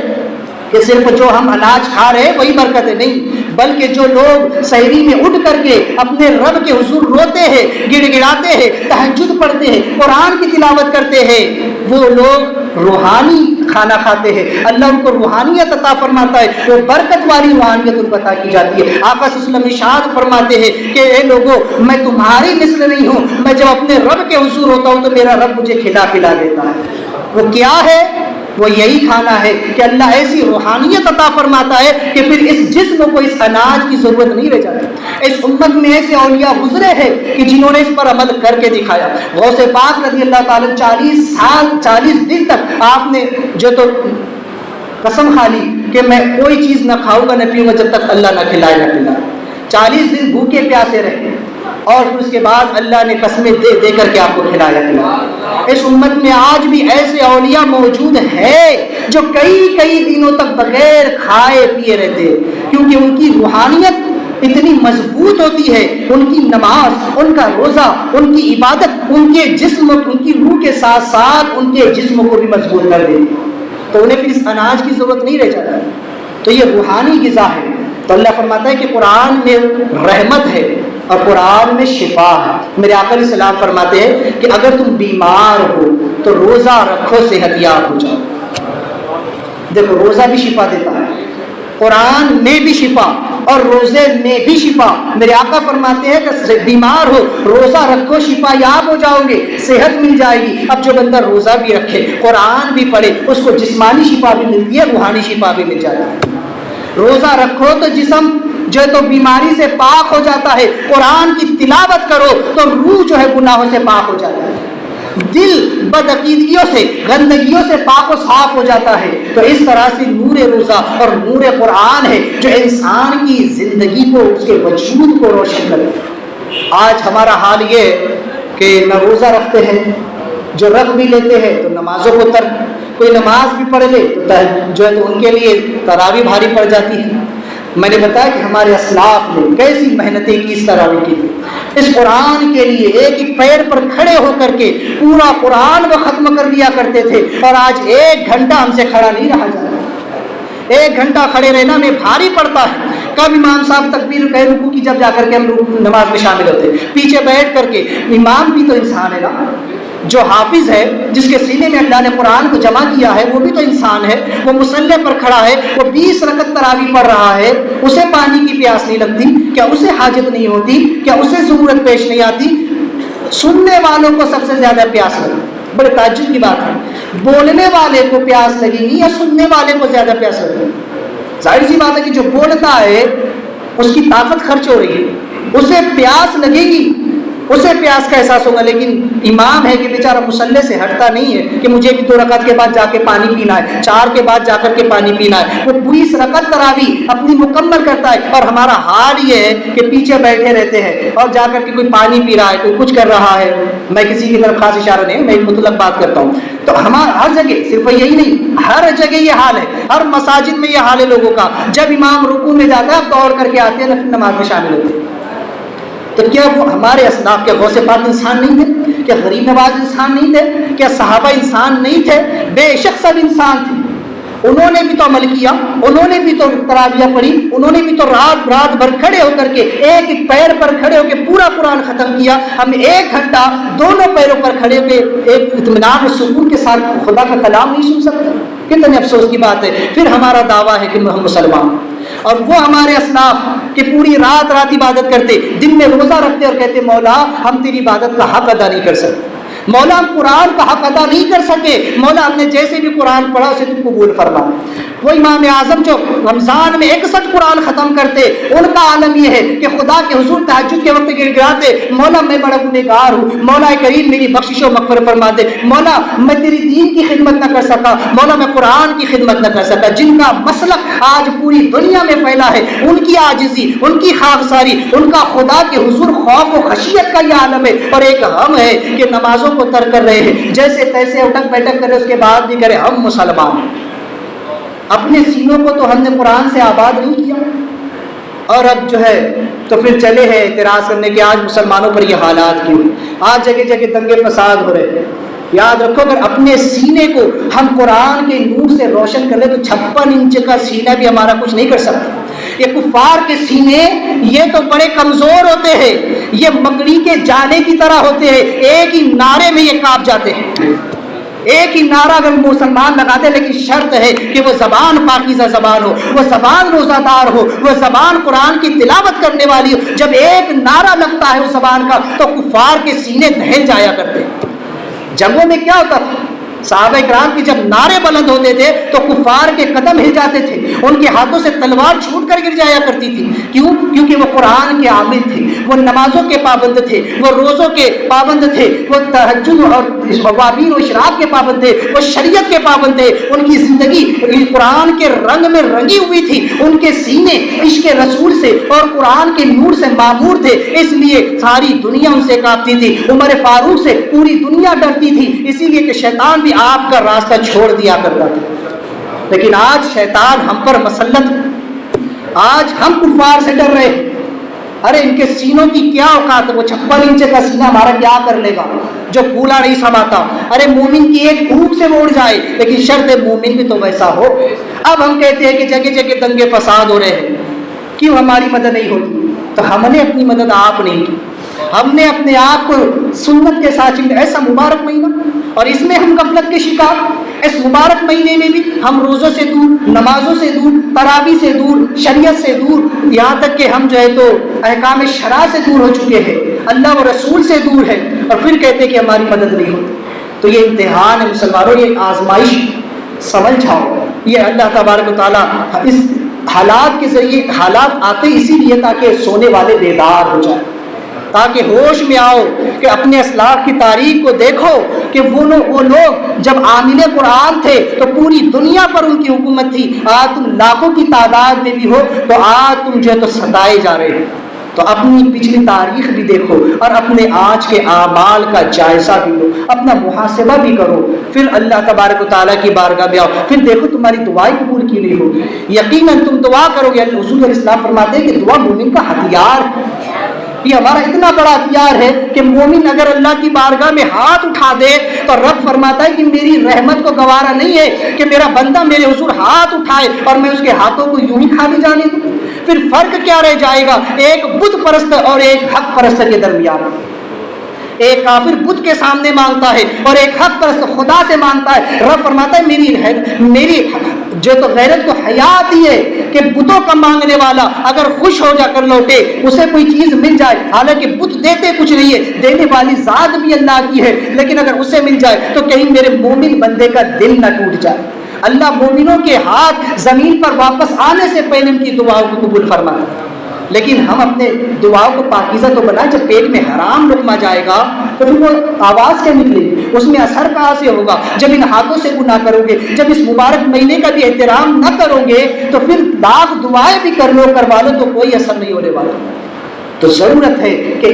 کہ صرف جو ہم اناج کھا رہے ہیں وہی برکت ہے، نہیں، بلکہ جو لوگ سحری میں اٹھ کر کے اپنے رب کے حضور روتے ہیں، گڑ گڑاتے ہیں، تہجد پڑھتے ہیں، قرآن کی تلاوت کرتے ہیں، وہ لوگ روحانی کھانا کھاتے ہیں، اللہ ان کو روحانیت عطا فرماتا ہے، وہ برکت والی روحانیت ان کو عطا کی جاتی ہے۔ آقا صلی اللہ علیہ وسلم ارشاد فرماتے ہیں کہ اے لوگو میں تمہاری مثل نہیں ہوں، میں جب اپنے رب کے حضور ہوتا ہوں تو میرا رب مجھے کھلا پلا دیتا ہے۔ وہ کیا ہے؟ وہ یہی کھانا ہے کہ اللہ ایسی روحانیت عطا فرماتا ہے کہ پھر اس جسم کو اس اناج کی ضرورت نہیں رہ جاتی۔ اس امت میں ایسے اولیاء گزرے ہیں کہ جنہوں نے اس پر عمل کر کے دکھایا۔ غوث پاک رضی اللہ تعالیٰ 40 دن تک آپ نے جو تو قسم کھا لی کہ میں کوئی چیز نہ کھاؤں گا نہ پیوں گا جب تک اللہ نہ کھلائے نہ پلائے۔ 40 دن بھوکے پیاسے رہے اور پھر اس کے بعد اللہ نے قسمیں دے دے کر کے آپ کو کھلایا پلایا۔ اس امت میں آج بھی ایسے اولیاء موجود ہیں جو کئی دنوں تک بغیر کھائے پیے رہتے ہیں، کیونکہ ان کی روحانیت اتنی مضبوط ہوتی ہے، ان کی نماز، ان کا روزہ، ان کی عبادت ان کے جسم، ان کی روح کے ساتھ ساتھ ان کے جسم کو بھی مضبوط کر دیتی، تو انہیں پھر اس اناج کی ضرورت نہیں رہ جاتی۔ تو یہ روحانی غذا ہے۔ تو اللہ فرماتا ہے کہ قرآن میں رحمت ہے اور قرآن میں شفا ہے۔ میرے آقا علیہ السلام فرماتے ہیں کہ اگر تم بیمار ہو تو روزہ رکھو، صحت یاب ہو جاؤ۔ دیکھو روزہ بھی شفا دیتا ہے، قرآن میں بھی شفا اور روزے میں بھی شفا۔ میرے آقا فرماتے ہیں کہ بیمار ہو روزہ رکھو، شفا یاب ہو جاؤ گے، صحت مل جائے گی۔ اب جو بندہ روزہ بھی رکھے، قرآن بھی پڑھے، اس کو جسمانی شفا بھی ملتی ہے، روحانی شفا بھی مل جاتی ہے۔ روزہ رکھو تو جسم جو ہے تو بیماری سے پاک ہو جاتا ہے، قرآن کی تلاوت کرو تو روح جو ہے گناہوں سے پاک ہو جاتا ہے، دل بدعقیدگیوں سے، گندگیوں سے پاک و صاف ہو جاتا ہے۔ تو اس طرح سے نور روزہ اور نور قرآن ہے جو انسان کی زندگی کو، اس کے وجود کو روشن کرے۔ آج ہمارا حال یہ ہے کہ نہ روزہ رکھتے ہیں، جو رکھ بھی لیتے ہیں تو نمازوں کو ترک، کوئی نماز بھی پڑھ لے تو جو ہے تو ان کے لیے تراویح بھاری پڑ جاتی ہے۔ میں نے بتایا کہ ہمارے اسلاف نے کیسی محنتیں کی اس تراویح کی، اس قرآن کے لیے ایک ایک پیر پر کھڑے ہو کر کے پورا قرآن کو ختم کر دیا کرتے تھے، اور آج 1 گھنٹہ ہم سے کھڑا نہیں رہا جاتا۔ 1 گھنٹہ کھڑے رہنا میں بھاری پڑتا ہے۔ کب امام صاحب تکبیر کہے رکوع کی، جب جا کر کے ہم نماز میں شامل ہوتے ہیں، پیچھے بیٹھ کر کے۔ امام بھی تو انسان ہے نا، جو حافظ ہے، جس کے سینے میں اللہ نے قرآن کو جمع کیا ہے، وہ بھی تو انسان ہے۔ وہ مصلی پر کھڑا ہے، وہ 20 رکعت تراویح پڑھ رہا ہے، اسے پانی کی پیاس نہیں لگتی کیا؟ اسے حاجت نہیں ہوتی کیا؟ اسے ضرورت پیش نہیں آتی؟ سننے والوں کو سب سے زیادہ پیاس لگی، بڑے تعجب کی بات ہے۔ بولنے والے کو پیاس لگے گی یا سننے والے کو زیادہ پیاس لگے گی؟ ظاہر سی بات ہے کہ جو بولتا ہے اس کی طاقت خرچ ہو رہی ہے، اسے پیاس لگے گی، اسے پیاس کا احساس ہوگا۔ لیکن امام ہے کہ بیچارہ مصلی سے ہٹتا نہیں ہے کہ مجھے بھی 2 رکعت کے بعد جا کے پانی پینا ہے، 4 کے بعد جا کر کے پانی پینا ہے۔ وہ 20 رکعت تراویح اپنی مکمل کرتا ہے، اور ہمارا حال یہ ہے کہ پیچھے بیٹھے رہتے ہیں اور جا کر کے کوئی پانی پی رہا ہے، کوئی کچھ کر رہا ہے۔ میں کسی کی طرف خاص اشارہ نہیں، میں ایک مطلق بات کرتا ہوں۔ تو ہمارا ہر جگہ، صرف یہی نہیں، ہر جگہ یہ حال ہے، ہر مساجد میں یہ حال ہے لوگوں کا۔ جب امام رکوع میں جاتا ہے دوڑ کر کے آتے ہیں، پھر نماز میں شامل ہوتے ہیں۔ تو کیا وہ ہمارے اسلاف کے غوث پاک انسان نہیں تھے؟ کیا غریب نواز انسان نہیں تھے؟ کیا صحابہ انسان نہیں تھے؟ بے شک سب انسان تھے۔ انہوں نے بھی تو عمل کیا، انہوں نے بھی تو تراویح پڑھی، انہوں نے بھی تو رات بھر کھڑے ہو کر کے ایک ایک پیر پر کھڑے ہو کے پورا قرآن ختم کیا۔ ہم 1 گھنٹہ دونوں پیروں پر کھڑے ہو کے ایک اطمینان اور سکون کے ساتھ خدا کا کلام نہیں سن سکتے؟ کتنے افسوس کی بات ہے۔ پھر ہمارا دعویٰ ہے کہ ہم مسلمان ہیں، اور وہ ہمارے اسلاف کہ پوری رات عبادت کرتے، دن میں روزہ رکھتے اور کہتے مولا ہم تیری عبادت کا حق ادا نہیں کر سکتے، مولا ہم قرآن کا حق ادا نہیں کر سکے، مولا ہم نے جیسے بھی قرآن پڑھا اسے تم قبول فرما۔ وہ امام اعظم جو رمضان میں 61 قرآن ختم کرتے، ان کا عالم یہ ہے کہ خدا کے حضور تہجد کے وقت گڑگڑاتے، مولا میں بڑا گنہگار ہوں، مولا کریم میری بخشش و مغفرت فرما دے، مولا میں تیری دین کی خدمت نہ کر سکا، مولا میں قرآن کی خدمت نہ کر سکا۔ جن کا مسلک آج پوری دنیا میں پھیلا ہے، ان کی عاجزی، ان کی خاکساری، ان کا خدا کے حضور خوف و خشیت کا یہ عالم ہے، اور ایک ہم ہے کہ نمازوں کو ترک کر رہے ہیں، جیسے تیسے اٹک بیٹھک کرے، اس کے بعد بھی کرے ہم مسلمان ہیں۔ اپنے سینوں کو تو ہم نے قرآن سے آباد نہیں کیا، اور اب جو ہے تو پھر چلے ہیں اعتراض کرنے کہ آج مسلمانوں پر یہ حالات کیوں، آج جگہ جگہ دنگے فساد ہو رہے ہیں۔ یاد رکھو اگر اپنے سینے کو ہم قرآن کے نور سے روشن کر لیں تو 56 انچ کا سینہ بھی ہمارا کچھ نہیں کر سکتا۔ یہ کفار کے سینے یہ تو بڑے کمزور ہوتے ہیں، یہ مکڑی کے جالے کی طرح ہوتے ہیں، ایک ہی نعرے میں یہ کانپ جاتے ہیں۔ ایک ہی نعرہ اگر مسلمان لگا دے، لیکن شرط ہے کہ وہ زبان پاکیزہ زبان ہو، وہ زبان روزہ دار ہو، وہ زبان قرآن کی تلاوت کرنے والی ہو۔ جب ایک نعرہ لگتا ہے اس زبان کا تو کفار کے سینے دہل جایا کرتے ہیں۔ جنگوں میں کیا ہوتا تھا؟ صحابہ کرام کی جب نعرے بلند ہوتے تھے تو کفار کے قدم ہل جاتے تھے، ان کے ہاتھوں سے تلوار چھوٹ کر گر جایا کرتی تھی۔ کیوں؟ کیونکہ وہ قرآن کے عامل تھے، وہ نمازوں کے پابند تھے، وہ روزوں کے پابند تھے، وہ تہجد اور اوابین و اشراق کے پابند تھے، وہ شریعت کے پابند تھے۔ ان کی زندگی قرآن کے رنگ میں رنگی ہوئی تھی، ان کے سینے عشق رسول سے اور قرآن کے نور سے معمور تھے، اس لیے ساری دنیا ان سے کانپتی تھی۔ عمر فاروق سے پوری دنیا ڈرتی تھی، اسی لیے کہ شیطان بھی آپ کا راستہ چھوڑ دیا کرتا تھا۔ لیکن آج شیطان ہم پر مسلط، آج ہم کفار سے ڈر رہے ہیں، ارے ان کے سینوں کی کیا اوقات ہے، وہ 56 انچ کا سینہ ہمارا کیا کر لے گا جو پھولا نہیں سماتا. ارے مومن کی ایک پھوٹ سے وہ اڑ جائے، لیکن شرط مومن بھی تو ویسا ہو. اب ہم کہتے ہیں کہ جگہ جگہ دنگے فساد ہو رہے ہیں، کیوں ہماری مدد نہیں ہوتی؟ تو ہم نے اپنی مدد آپ نہیں کی، ہم نے اپنے آپ کو سنت کے ساتھ ایسا مبارک مہینہ، اور اس میں ہم غفلت کے شکار. اس مبارک مہینے میں بھی ہم روزوں سے دور، نمازوں سے دور، تراویح سے دور، شریعت سے دور، یہاں تک کہ ہم جو ہے تو احکام شرع سے دور ہو چکے ہیں، اللہ و رسول سے دور ہے، اور پھر کہتے کہ ہماری مدد نہیں ہوتی. تو یہ امتحان ہے مسلمانوں، یہ آزمائش سمجھ جاؤ. یہ اللہ تبارک و تعالیٰ اس حالات کے ذریعے، حالات آتے اسی لیے تاکہ سونے والے بیدار ہو جائیں، تاکہ ہوش میں آؤ کہ اپنے اسلاف کی تاریخ کو دیکھو کہ وہ لوگ جب عامل قرآن تھے تو پوری دنیا پر ان کی حکومت تھی. آج تم لاکھوں کی تعداد میں بھی ہو تو آج تم جو ہے تو ستائے جا رہے ہو. تو اپنی پچھلی تاریخ بھی دیکھو اور اپنے آج کے اعمال کا جائزہ بھی لو، اپنا محاسبہ بھی کرو، پھر اللہ تبارک و تعالیٰ کی بارگاہ میں آؤ، پھر دیکھو تمہاری دعائیں قبول کی نہیں ہوگی. یقیناً تم دعا کرو گے. حضور علیہ السلام فرماتے ہیں کہ دعا مومن کا ہتھیار ہے. یہ ہمارا اتنا بڑا ہتھیار ہے کہ مومن اگر اللہ کی بارگاہ میں ہاتھ اٹھا دے تو رب فرماتا ہے کہ میری رحمت کو گوارا نہیں ہے کہ میرا بندہ میرے حضور ہاتھ اٹھائے اور میں اس کے ہاتھوں کو یوں ہی خالی جانے دوں. پھر فرق کیا رہ جائے گا ایک بت پرست اور ایک حق پرست کے درمیان؟ ایک کافر بت کے سامنے مانگتا ہے اور ایک حق پرست خدا سے مانگتا ہے. رب فرماتا ہے میری جو تو غیرت کو حیا آتی ہے کہ بتوں کا مانگنے والا اگر خوش ہو جا کر لوٹے، اسے کوئی چیز مل جائے، حالانکہ بت دیتے کچھ نہیں ہے، دینے والی ذات بھی اللہ کی ہے، لیکن اگر اسے مل جائے تو کہیں میرے مومن بندے کا دل نہ ٹوٹ جائے. اللہ مومنوں کے ہاتھ زمین پر واپس آنے سے پہلے ان کی دعاؤں کو قبول فرماتا ہے. لیکن ہم اپنے دعاؤں کو پاکیزہ تو بنائیں. جب پیٹ میں حرام لقمہ جائے گا تو پھر وہ آواز کیا نکلے گی، اس میں اثر کہاں سے ہوگا؟ جب ان ہاتھوں سے گناہ کرو گے، جب اس مبارک مہینے کا بھی احترام نہ کرو گے تو پھر لاکھ دعائیں بھی کر لو کروا لو تو کوئی اثر نہیں ہونے والا. تو ضرورت ہے کہ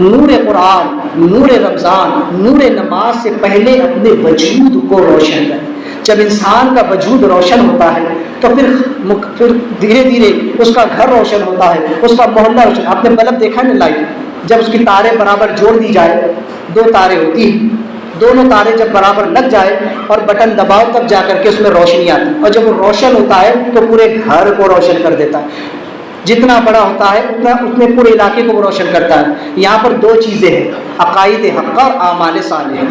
نور قرآن، نور رمضان، نور نماز سے پہلے اپنے وجود کو روشن کریں. جب انسان کا وجود روشن ہوتا ہے تو پھر دھیرے دھیرے اس کا گھر روشن ہوتا ہے، اس کا محلہ روشن. آپ نے بلب دیکھا نا لائٹ، جب اس کی تاریں برابر جوڑ دی جائے، 2 تاریں ہوتی ہیں، دونوں تاریں جب برابر لگ جائے اور بٹن دباؤ تب جا کر کے اس میں روشنی آتی ہے، اور جب وہ روشن ہوتا ہے تو پورے گھر کو روشن کر دیتا ہے. جتنا بڑا ہوتا ہے اتنے پورے علاقے کو وہ روشن کرتا ہے. یہاں پر 2 چیزیں ہیں، عقائد حق اور اعمال صالحہ.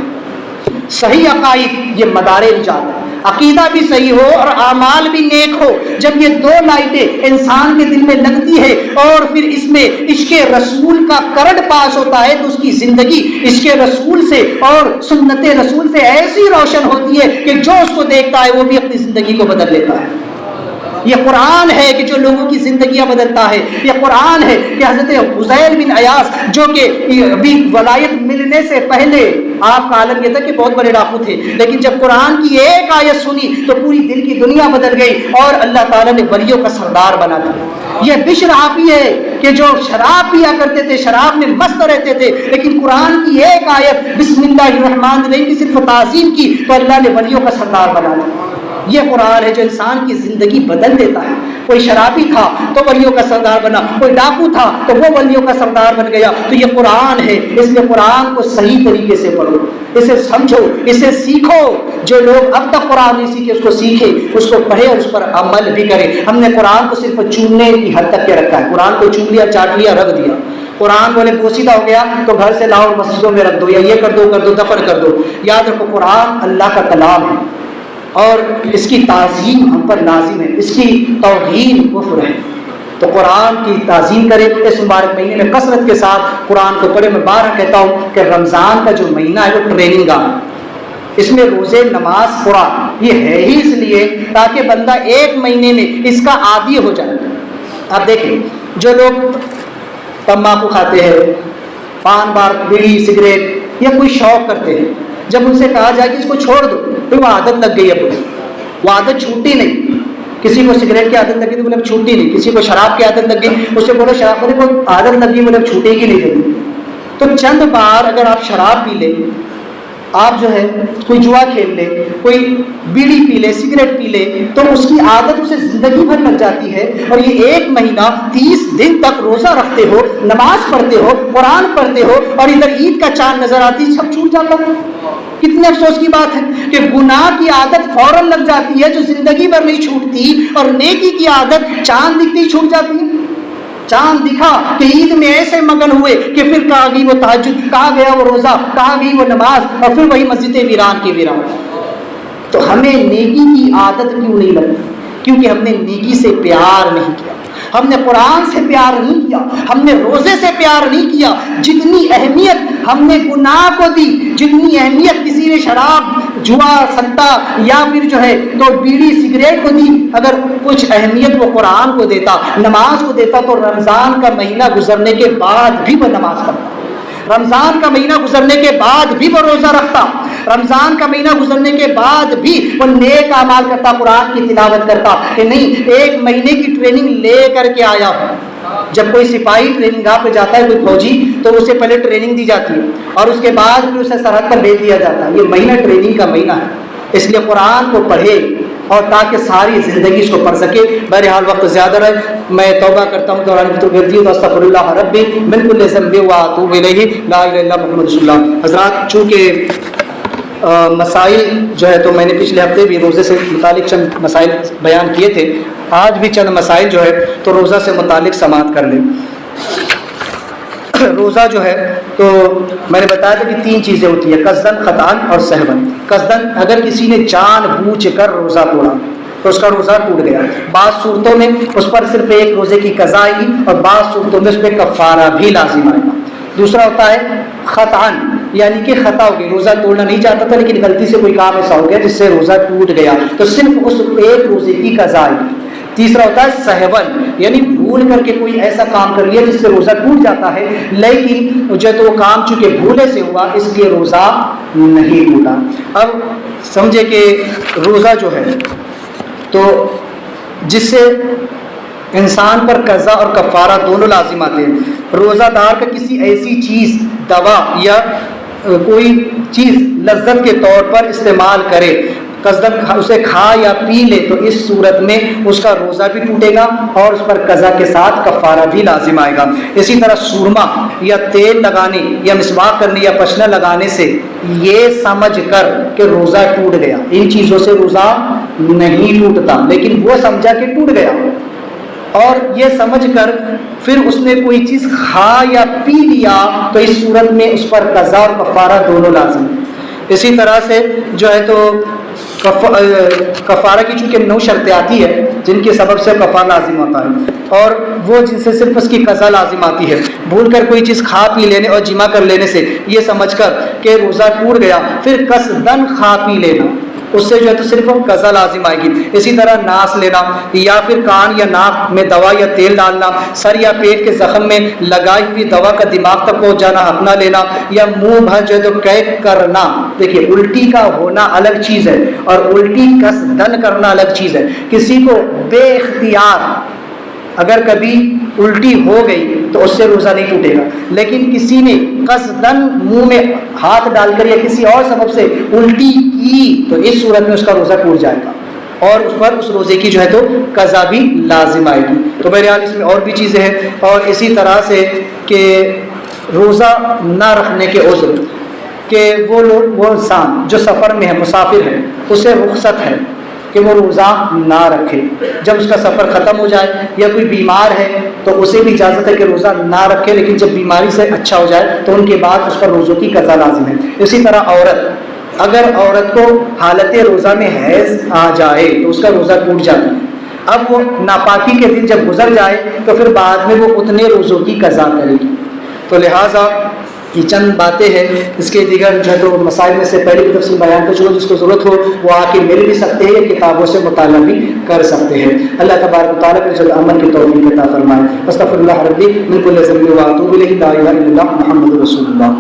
صحیح عقائد یہ مدار نجات ہے، عقیدہ بھی صحیح ہو اور اعمال بھی نیک ہو. جب یہ 2 لائٹیں انسان کے دل میں لگتی ہے اور پھر اس میں عشق رسول کا کرنٹ پاس ہوتا ہے تو اس کی زندگی عشق رسول سے اور سنت رسول سے ایسی روشن ہوتی ہے کہ جو اس کو دیکھتا ہے وہ بھی اپنی زندگی کو بدل لیتا ہے. یہ قرآن ہے کہ جو لوگوں کی زندگیاں بدلتا ہے. یہ قرآن ہے کہ حضرت فضیل بن عیاض جو کہ ابھی ولایت ملنے سے پہلے آپ کا عالم یہ تھا کہ بہت بڑے ڈاکو تھے، لیکن جب قرآن کی ایک آیت سنی تو پوری دل کی دنیا بدل گئی اور اللہ تعالیٰ نے ولیوں کا سردار بنا دیا. یہ بشر حافی ہے کہ جو شراب پیا کرتے تھے، شراب میں مست رہتے تھے، لیکن قرآن کی ایک آیت بسم اللہ الرحمن الرحیم کی صرف تعظیم کی تو اللہ نے ولیوں کا سردار بنا دیا. یہ قرآن ہے جو انسان کی زندگی بدل دیتا ہے. کوئی شرابی تھا تو ولیوں کا سردار بنا، کوئی ڈاکو تھا تو وہ ولیوں کا سردار بن گیا. تو یہ قرآن ہے، اس لیے قرآن کو صحیح طریقے سے پڑھو، اسے سمجھو، اسے سیکھو. جو لوگ اب تک قرآن نہیں سیکھے اس کو سیکھے، اس کو پڑھے اور اس پر عمل بھی کرے. ہم نے قرآن کو صرف چوننے کی حد تک کے رکھا ہے. قرآن کو چون لیا، چاٹ لیا، رکھ دیا. قرآن بولے پوشیدہ ہو گیا تو گھر سے لاؤ مسجدوں میں رکھ دو، یا یہ کر دو دفن کر دو. یاد رکھو قرآن اللہ کا کلام ہے اور اس کی تعظیم ہم پر لازم ہے، اس کی توہین کفر ہے. تو قرآن کی تعظیم کرے. اس مبارک مہینے میں کثرت کے ساتھ قرآن کو پڑھے. میں بار کہتا ہوں کہ رمضان کا جو مہینہ ہے وہ ٹریننگ کا، اس میں روزے، نماز، قرآن یہ ہے ہی اس لیے تاکہ بندہ 1 مہینے میں اس کا عادی ہو جائے. اب دیکھیں جو لوگ تمباکو کھاتے ہیں، پان بار، بیڑی، سگریٹ یا کوئی شوق کرتے ہیں، جب ان سے کہا جائے کہ اس کو چھوڑ دو تو وہ عادت لگ گئی ہے، وہ عادت چھوٹی نہیں. کسی کو سگریٹ کی عادت لگی تو بولے اب چھوٹی نہیں، کسی کو شراب کی عادت لگ گئی، اس سے بولے شراب کو عادت لگی، بولے اب چھوٹے گی نہیں جلدی. تو چند بار اگر آپ شراب پی لیں آپ جو ہے کوئی جوا کھیل لے، کوئی بیڑی پی لے، سگریٹ پی لے، تو اس کی عادت اسے زندگی بھر لگ جاتی ہے، اور یہ 1 مہینہ 30 دن تک روزہ رکھتے ہو، نماز پڑھتے ہو، قرآن پڑھتے ہو، اور ادھر عید کا چاند نظر آتی، سب چھوٹ جاتا ہے۔ کتنے افسوس کی بات ہے کہ گناہ کی عادت فوراً لگ جاتی ہے جو زندگی بھر نہیں چھوٹتی، اور نیکی کی عادت چاند دکھتی ہی چھوٹ جاتی ہے۔ چاند دکھا کہ عید میں ایسے مگن ہوئے کہ پھر کہاں گئی وہ تہجد، کہاں گیا وہ روزہ، کہاں گئی وہ نماز، اور پھر وہی مسجد ویران کی ویران۔ تو ہمیں نیکی کی عادت کیوں نہیں لگتی؟ کیونکہ ہم نے نیکی سے پیار نہیں کیا، ہم نے قرآن سے پیار نہیں کیا، ہم نے روزے سے پیار نہیں کیا۔ جتنی اہمیت ہم نے گناہ کو دی، جتنی اہمیت کسی نے شراب، جوا، سٹا یا پھر جو ہے تو بیڑی سگریٹ کو دی، اگر کچھ اہمیت وہ قرآن کو دیتا، نماز کو دیتا، تو رمضان کا مہینہ گزرنے کے بعد بھی وہ نماز پڑھتا، رمضان کا مہینہ گزرنے کے بعد بھی وہ روزہ رکھتا، رمضان کا مہینہ گزرنے کے بعد بھی وہ نیک اعمال کرتا، قرآن کی تلاوت کرتا۔ کہ نہیں، 1 مہینے کی ٹریننگ لے کر کے آیا ہوں۔ جب کوئی سپاہی ٹریننگ گاہ پہ جاتا ہے، کوئی فوجی، تو اسے پہلے ٹریننگ دی جاتی ہے اور اس کے بعد پھر اسے سرحد پر بھیج دیا جاتا ہے۔ یہ مہینہ ٹریننگ کا مہینہ ہے، اس لیے قرآن کو پڑھے اور تاکہ ساری زندگی اس کو پڑھ سکے۔ بہرحال وقت زیادہ رہے، میں توبہ کرتا ہوں دوران غلطی تو استغفر اللہ ربی من کل ذنب واتوب الیہ، لا الہ الا اللہ محمد رسول اللہ۔ حضرات، چونکہ مسائل جو ہے تو میں نے پچھلے ہفتے بھی روزے سے متعلق چند مسائل بیان کیے تھے، آج بھی چند مسائل جو ہے تو روزہ سے متعلق سماعت کر لیں۔ روزہ جو ہے تو میں نے بتایا تھا کہ 3 چیزیں ہوتی ہیں، قصدن، خطأن اور سہون۔ قصدن، اگر کسی نے جان بوجھ کر روزہ توڑا تو اس کا روزہ ٹوٹ گیا۔ بعض صورتوں میں اس پر صرف 1 روزے کی قضا آئے گی اور بعض صورتوں میں اس پہ کفارہ بھی لازم آئے گا۔ دوسرا ہوتا ہے خطأن، یعنی کہ خطا ہو گئی، روزہ توڑنا نہیں چاہتا تھا لیکن غلطی سے کوئی کام ایسا ہو گیا جس سے روزہ ٹوٹ گیا، تو صرف اس 1 روزے کی قضا آئے گی۔ تیسرا ہوتا ہے سہون، یعنی بھول کر کے کوئی ایسا کام کر لیا جس سے روزہ ٹوٹ جاتا ہے، لیکن جو تو وہ کام چونکہ بھولے سے ہوا اس لیے روزہ نہیں ٹوٹا۔ اب سمجھے کہ روزہ جو ہے تو جس سے انسان پر قضا اور کفارہ دونوں لازم آتے ہیں۔ روزہ دار کا کسی ایسی چیز، دوا یا کوئی چیز لذت کے طور پر استعمال کرے، قصداً اسے کھا یا پی لے، تو اس صورت میں اس کا روزہ بھی ٹوٹے گا اور اس پر قضا کے ساتھ کفارہ بھی لازم آئے گا۔ اسی طرح سرما یا تیل لگانے یا مسواک کرنے یا پشنا لگانے سے یہ سمجھ کر کہ روزہ ٹوٹ گیا، ان چیزوں سے روزہ نہیں ٹوٹتا، لیکن وہ سمجھا کہ ٹوٹ گیا اور یہ سمجھ کر پھر اس نے کوئی چیز کھا یا پی لیا تو اس صورت میں اس پر قضا اور کفارہ دونوں لازم ہے۔ اسی طرح سے جو ہے تو کفارہ کی چونکہ 9 شرطیں آتی ہے جن کے سبب سے کفارہ لازم ہوتا ہے، اور وہ جن سے صرف اس کی قضا لازم آتی ہے۔ بھول کر کوئی چیز کھا پی لینے اور جمع کر لینے سے یہ سمجھ کر کہ روزہ ٹوٹ گیا، پھر قصداً کھا پی لینا، اس سے جو ہے تو صرف قضا لازم آئے گی۔ اسی طرح ناس لینا یا پھر کان یا ناک میں دوا یا تیل ڈالنا، سر یا پیٹ کے زخم میں لگائی ہوئی دوا کا دماغ تک پہنچ جانا، حق نہ لینا، یا منہ بھر جو ہے تو قید کرنا۔ دیکھیے، الٹی کا ہونا الگ چیز ہے اور الٹی قصداً کرنا الگ چیز ہے۔ کسی کو بے اختیار اگر کبھی الٹی ہو گئی تو اس سے روزہ نہیں ٹوٹے گا، لیکن کسی نے قصداً منہ میں ہاتھ ڈال کر یا کسی اور سبب سے الٹی کی تو اس صورت میں اس کا روزہ ٹوٹ جائے گا اور اس پر اس روزے کی جو ہے تو قضا بھی لازم آئے گی۔ تو بہرحال اس میں اور بھی چیزیں ہیں، اور اسی طرح سے کہ روزہ نہ رکھنے کے عذر، کہ وہ انسان جو سفر میں ہے، مسافر ہے، اسے رخصت ہے کہ وہ روزہ نہ رکھے، جب اس کا سفر ختم ہو جائے، یا کوئی بیمار ہے تو اسے بھی اجازت ہے کہ روزہ نہ رکھے، لیکن جب بیماری سے اچھا ہو جائے تو ان کے بعد اس پر روزوں کی قضا لازم ہے۔ اسی طرح عورت، اگر عورت کو حالت روزہ میں حیض آ جائے تو اس کا روزہ ٹوٹ جاتا ہے، اب وہ ناپاکی کے دن جب گزر جائے تو پھر بعد میں وہ اتنے روزوں کی قضا کرے گی۔ تو لہٰذا یہ چند باتیں ہیں، اس کے دیگر جو ہے تو مسائل میں سے پہلے کی تفصیل بیان کر چکا، جس کو ضرورت ہو وہ آ کے مل بھی سکتے ہیں یا کتابوں سے مطالعہ بھی کر سکتے ہیں۔ اللہ تبارک و تعالیٰ کے جلد عمل کی توفیق عطا فرمائے۔ استغفر اللہ ربی من کل ذنب و اتوب الیہ، لا الہ الا اللہ محمد رسول اللہ۔